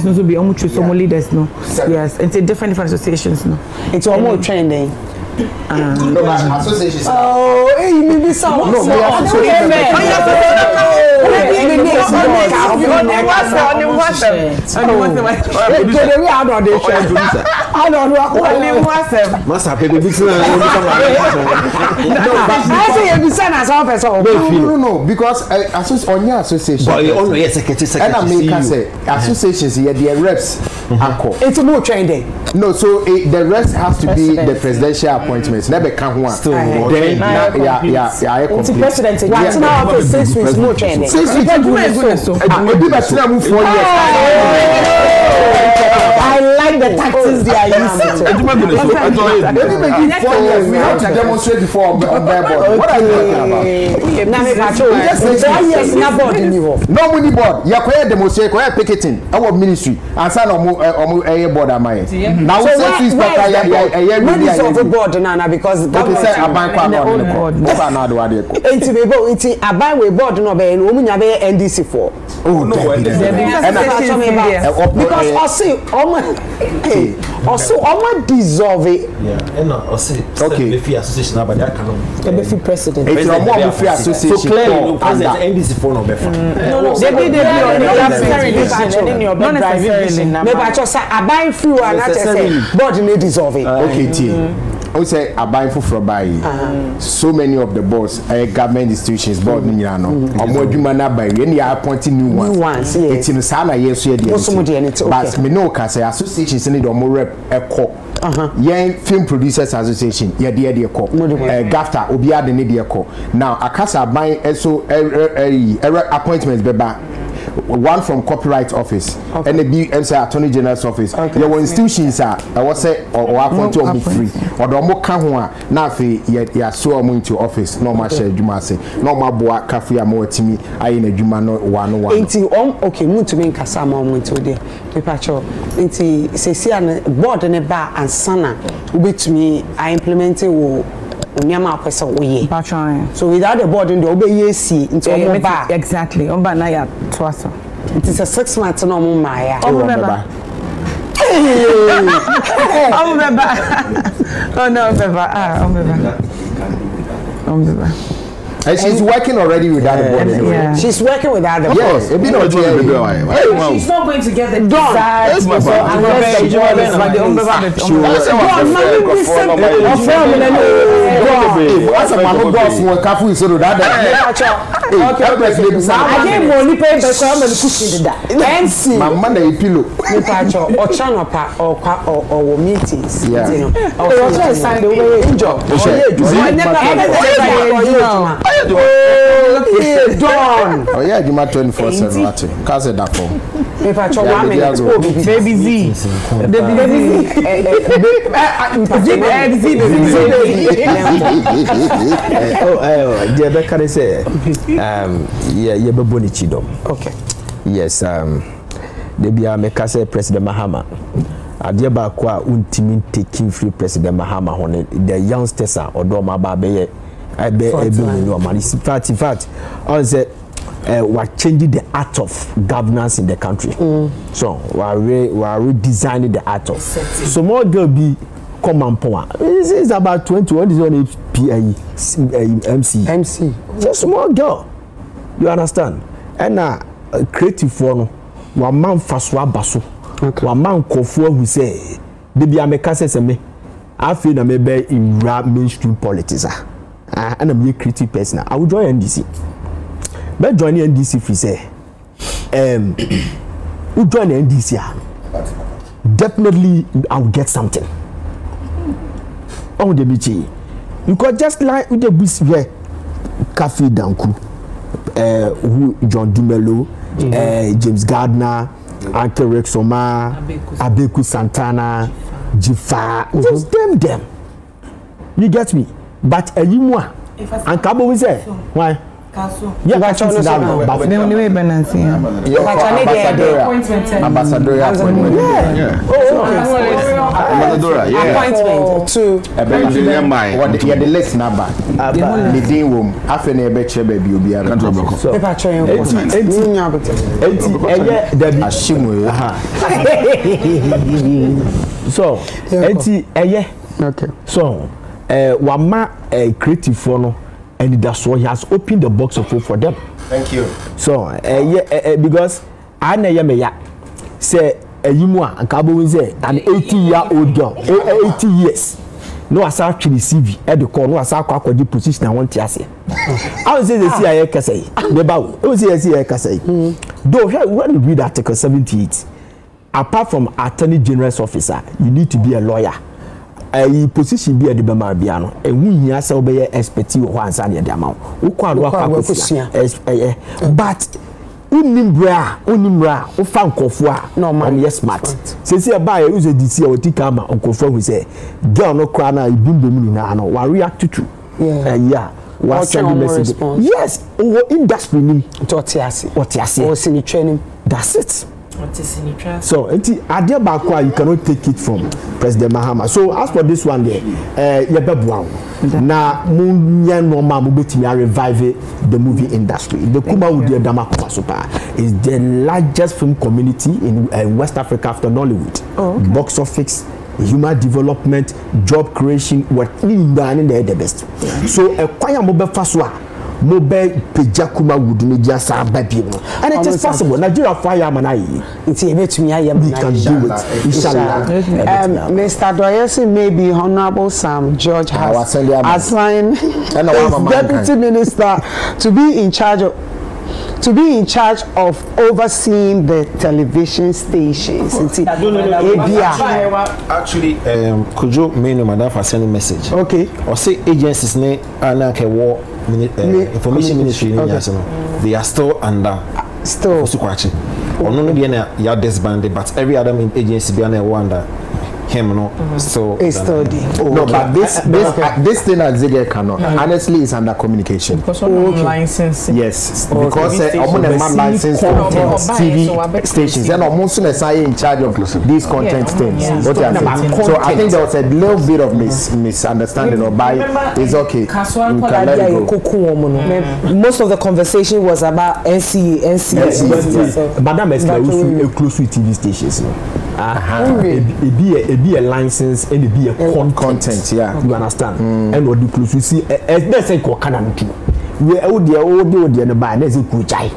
need to be almost some leaders, no. Yes, it's different associations, no. It's almost trending. No, association. Oh, hey, maybe someone. No, we are association. No, because association. And I make us say associations here, the reps anchor. It's a more trending. No, so the rest has to be the presidential appointments. Never come one. Then yeah, it's president. What's now for 6 weeks more trending? 6 weeks. I like the tactics they are using. We have to demonstrate before on board. What are you talking about? No money board. You are demonstrate, you are picketing. Our ministry and sign on board am I. Now we say is of the board now because government say aban kwa no be NDC for. Oh no, because also dissolve it. Yeah, and okay. If association about that can be president. It's a more association. So clearly, no president NDC for no better. No, they be not necessarily. Maybe I just say I buy through and I just say board may dissolve it. Okay, team. I say I buy for buy. So many of the boards, government institutions, board Niano, or more human by any appointing new ones. It's in Sana, yes, but me no can say associations need or more rep a co. Young Film Producers Association, yeah, dear co. GAFTA, Obia the Nidia co. Now, a casa buy so appointments beba. One from Copyright Office and the BMC Attorney General's Office. There were institutions I was say or appoint to be free or the more kahwa na fe ya so am into office no ma share djuma say no ma boa Kafui am otimi ayi na djuma no one enti okay muntu me nkasa ma muntu de paper cho enti sesi an board ne ba ansana ubetumi I implement wo Onyama apesa oye. So without the board in the obey see into omo exactly. Omba na ya twaso. It is a 6 months no mo maya. Oh no, and she's working already with that board. Yeah. She's working with that board. Yes, she's not going to get the desired unless the board is by the oh yeah, you might 24/7 watching. Cause that for. If I try baby Z. The Becca say, yeah, Boni Chidom. Okay. Yes, they be a Mekase President Mahama. Adiaba kwa ultimate taking free President Mahama on the youngsters or Doma Babe. I be no man. In fact, I said we're changing the art of governance in the country. So we're redesigning the art of. So more girl be common point. This is about 21. This one MC. Just small girl. You understand? And creative one. One man faswa basu. One man Kafui who say, "Baby, I'm a case me. I feel that maybe in rap mainstream politics." And I'm a creative person. I will join NDC. But joining NDC, if you say, we join NDC, definitely I will get something. On the beach, because just like with the bus where Kafui Danku, who John Dumelo, James Gardner, Uncle Rex Omar, Abeku Santana, Jifa, just them. You get me? But a year and Cabo is there. Why? Yeah, that's all. But they only way balancing. Ambassador. Appointment to what the list number. The dean room. After the betche baby will be a so, okay. So, wama creative for no and that's why he has opened the box of food for them. Thank you. So because I know ya say yimwa nkabo we say an 80-year-old girl 80 years no asa actually CV e de call no asa akwaji position I want to say I say the CIA kasai the bawo we say CIA kasai though when you read article 78 apart from attorney general's officer you need to be a lawyer a position be a de bema bia no e hu hia say obey expertise ho ansa de ama wo kwa do akwa but unimra o fan kofo a no man yes smart say say buy use DC o tika ma kofo hu say girl no kra na ibimbo mu na no wa react to yeah wa send message yes o industry ni to tiase o sini training that's it. So idea back you cannot take it from President Mahama. So as for this one there na munya normal mo betimi revive the movie industry. The Kuma Wudi Dama Kuma Super is the largest film community in West Africa after Nollywood. Box office, human development, job creation, what in the best. So a kwaya mo be faswa mobile pejakuma would media baby and it is possible Nigeria fire manai it's a bit me we can do it inshallah. Mr. Doyesi, maybe Honorable Sam George has assigned deputy minister to be in charge of overseeing the television stations. Actually, could you mean madam for sending message? Okay. Or say agencies ne anake war information ministry they are still under Sukwachi. Or no be ya disbanded, but every other agency be under him no so no but this thing at Zige cannot honestly is under communication because license yes because man license TV stations and almost in charge of these content things what you saying. So I think there was a little bit of misunderstanding or by it's okay you can let it go. Most of the conversation was about NCA Madam Esla close with TV stations it be a license and it be a content yeah you understand and what the close you see let's say Canada we all the no buy let's say Kuchai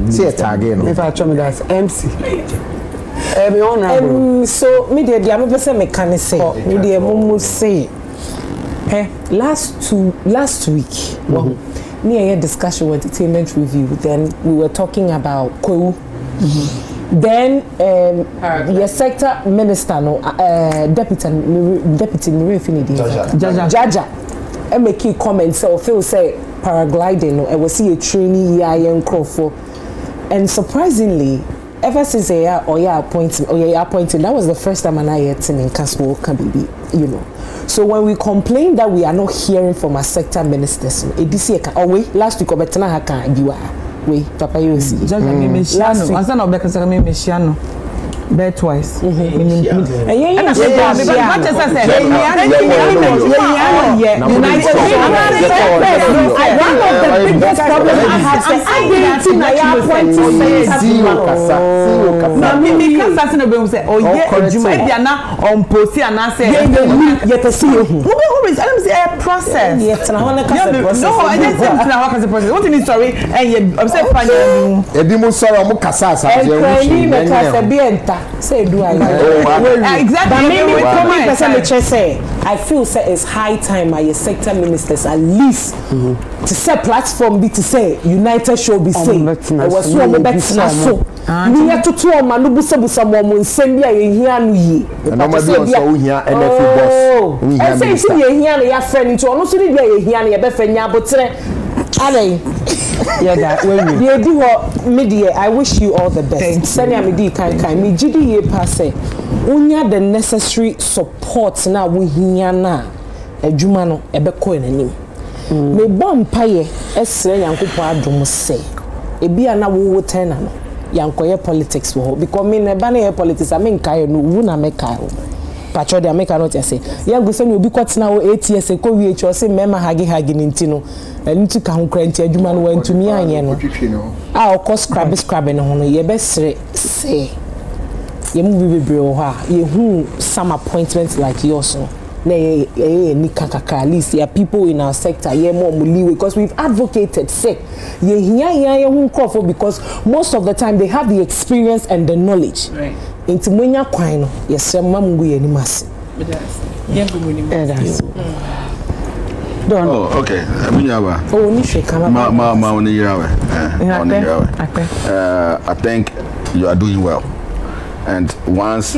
see it again if I tell me that's MC so me dey am person mechanic say me dey mumu say last week well me a discussion with entertainment review then we were talking about Kwewu. Then your sector minister no deputy Jaja make comments so feel say paragliding no I was see a trainee young crowd and surprisingly ever since appointing that was the first time I heard in Kaswo Kabibi you know. So when we complain that we are not hearing from our sector ministers last week obetena haka biwa we papa you see last week asa na obekasa me mesiano bet twice and say do I exactly say I feel say it's high time my sector ministers at least to set platform be to say United show be say was so me ya tutu o ma no busa mo nsem bia ye hia no yi and no so hia NFU boss we hia me say ye hia no ya friend nti ono so bia ye hia no ye be fa nya botre alai yeah that when you do media I wish you all the best send me di kan me gidi ye pass unya the necessary support na wo hia na adwuma no ebe ko enanim me bom paye esre yankopo adom se ebia na wo tena no yankoye politics wo because me ne ba na politics I mean kai no wu na me kai patro de America not say yango se ni obi kwatena wo 8 years ko wi echo se mema hagi ni ntino nti ka ho kra nti adwuma no wantumi anye no a o scrub no ho no ye be sere se ye mu bi bebre wo ha ye hu some appointments like yours no ni kakaka at least there are people in our sector here more leeway because we've advocated say because most of the time they have the experience and the knowledge right into mwenya kwan no yes mamungu ye ni mase oh okay munyawa oh ni sheka ma onirawe I think you are doing well and once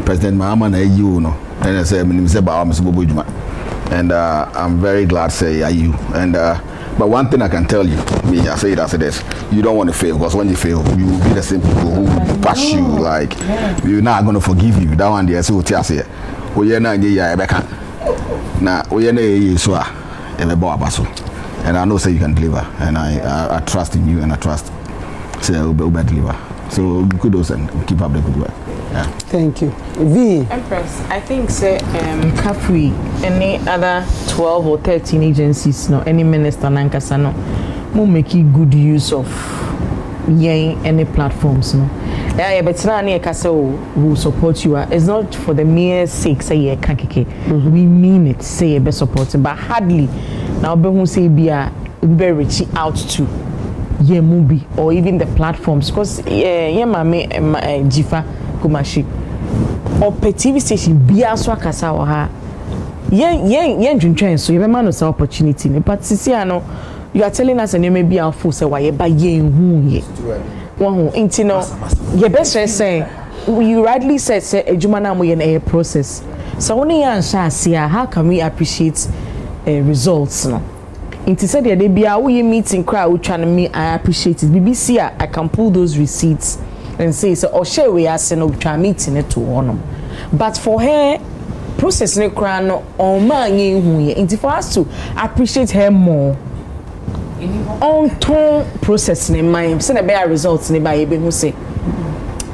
President Mahama na you know and I say me say ba am so bojuma and I'm very glad say are you and but one thing I can tell you, me I say it as it is, you don't want to fail because when you fail, you will be the same people who push you like you're not going to forgive you. That one there so what you say. Oh yeah na yeah Rebecca. Na oh yeah na so and I know say you can deliver and I trust in you and I trust say you will deliver. So kudos and keep up the good work. Yeah. Thank you. V. Empress, I think say Kafui, any other 12 or 13 agencies, no, any minister nankasa no, mo make good use of any platforms, no. Yeah, but now any kasa will support you. It's not for the mere sake say yeah kankeke. We mean it. Say be supporting, but hardly now be who say be reaching out to. Yeah, movie or even the platforms because yeah mame jifa kumashi or TV station bia so akasa wa ha yeah dwintwen so you be man no opportunity but sisi ano you are telling us and you may be our full say why ba ye hu ye won enti no ye best say you rightly said say adwuma na mo ye na process so when you answer how can we appreciate results no Inti said there be a we meeting crowd trying me I appreciate it. BBC I can pull those receipts and say so or share we are saying try meeting it to one. But for her processing crowd no on man inti for us to appreciate her more. On ton processing in mind send a better results in by ebe who say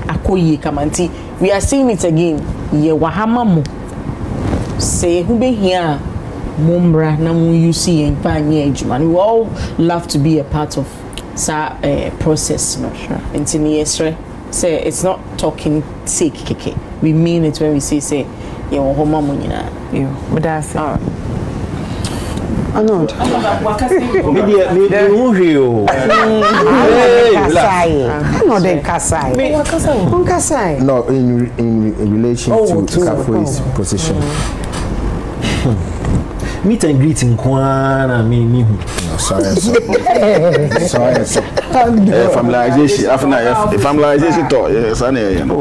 akoye kamanti we are seeing it again ye wahama mo say who be here Mumbra na mu UC and panye ejuma. We all love to be a part of sa process, no sure. Say it's not talking sake keke. We mean it when we say you homa munyina. You. But that's Arnold. No, in relation to Kafui's position. Meet and greet in Kwana, me. Sorry. Familiarization. After familiarization talk, yes, I know.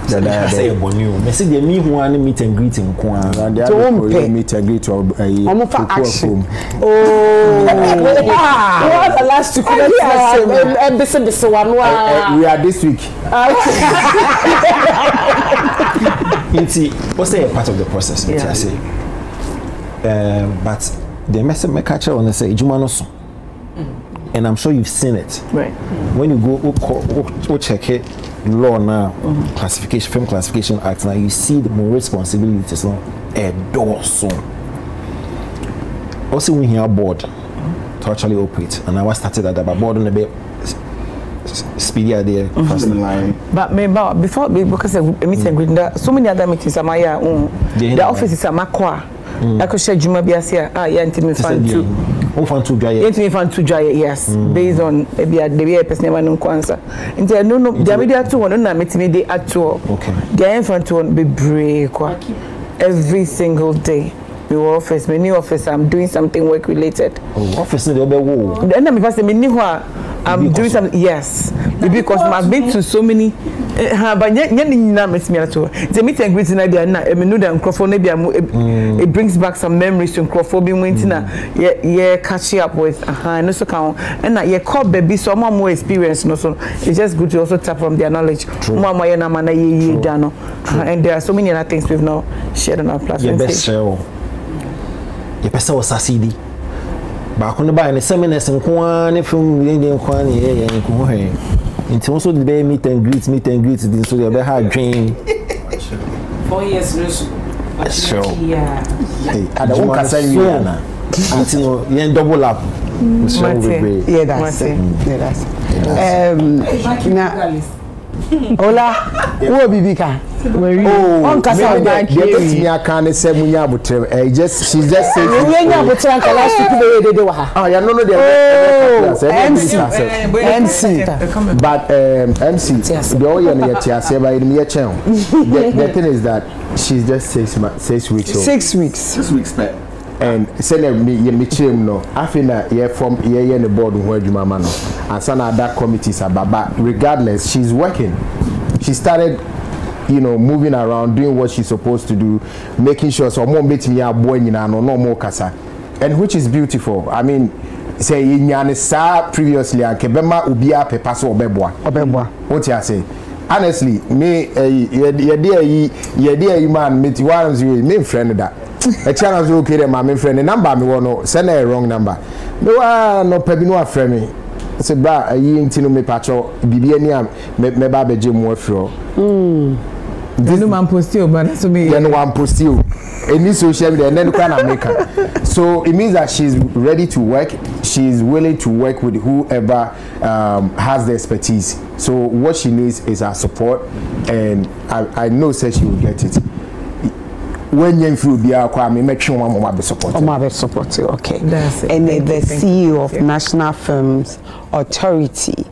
I say Bonio. Message me who want meet and greet in Kwana. They are meet and greet to action. Oh, what the last two this one. We are this week. What's the part of the process? I say. But the message me catch on say Jumanoso. And I'm sure you've seen it. Right. When you go check it law now, classification film classification act now, you see the more responsibilities now a door soon. Also when you are board to actually operate and I was started at the board on a bit speedy idea personally. But maybe before because meeting with so many other meetings the office is a makwa. I could share Juma Biasia, Yantimi fan to dry, yes, based on the person never know Kwanza. And there no, the media to one, and meet me they at all. Okay, the infant won't be break every single day. The office, my new office, I'm doing something work related. Oh, office, they'll be woo. Then I'm doing something, yes, because I've been to so many. But yet, me at all. The meet and greet idea now. It brings back some memories to Crawford being waiting. Yeah, catching up with. And also count. And now yeah, call baby so more experience. No, so it's just good to also tap from their knowledge. Mama, and there are so many other things we've now shared on our platform. Your best share. Your person was succeeding. Back on the buy and seminars and Kwan from the Indian Kwan and it's also the day meet and greet, so they have hard dream. 4 years, sure. Yeah. Hey, I don't want to say until you double up. Yeah, that's it. Yeah, that's it. Ola, wo bibika. On kasa ba kiri. The can say munya abutre. She's just saying. Munya abutre anka last week be dey wa ha. Oh, you know the MC. But MC, the all you know say by me chen. The thing is that she's just 6 weeks old. 6 weeks. 6 weeks back. And say me chim no afina ye from ye the board who adwuma ma no and some other committees ababa. Regardless, she's working. She started moving around, doing what she's supposed to do, making sure so more meeting ya boy no more kasa, and which is beautiful. I mean, say nyane sa previously and kebema ubia pepa so obeboa. What you say? Honestly, me ye dear man meet one me friend that. A channel is okay, my friend. The number me want send a wrong number. No pebino friend me. I said, "Bra, I ain't no me patcho. Bibiania me babe jim more fro." This man post you, but so me. Then one post you. Any social media, and then can make her. So it means that she's ready to work. She's willing to work with whoever has the expertise. So what she needs is our support, and I know that she will get it. When you feel be make sure mama be supported. Mama be supported, okay. That's it. And the CEO of National Films Authority,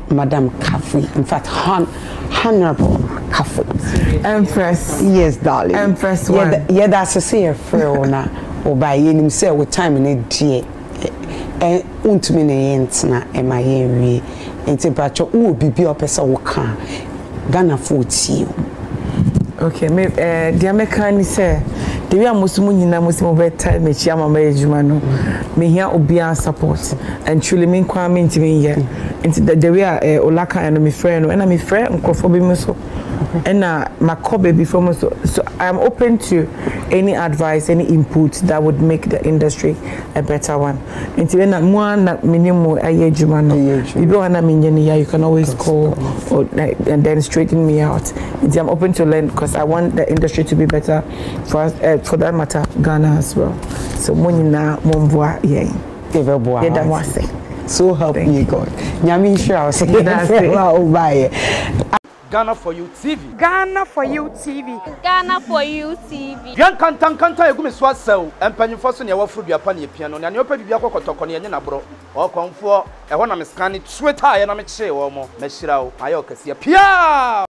Madam Kafui. In fact, Honorable Kafui. Empress. Yes, darling. Empress one. Yeah, that's a say na oba yenim say with time in die. Untumi ne yentina e ma yenwie. Enti pacho wo bibi opesa wo kan. Ghana 40. Okay, me the American say the way amusumu nyina musumu be time me chia mama ejuma no me hia obia support and truly me kwa me ntimi ye nti the way olaka and me friend no and me friend nkofo bi me so and my baby from so I'm open to any advice, any input that would make the industry a better one. Nti na mo na minimum aye ejuma no you wanna you can always call or and then straighten me out. Nti I'm open to learn because I want the industry to be better for us, for that matter Ghana as well. So monina momboa ye so help me God. Nyami sure say that's Ghana for you TV. Ghana for you TV. Ghana for you TV. Yan kanta egumi so asew empanyimfo so ne wafuru duapa ne piano ne opa bibia kokotoko ne nye na bro o konfo e ho na me scan Twitter ye na me kye wo mo me hyira wo ayo kase pia.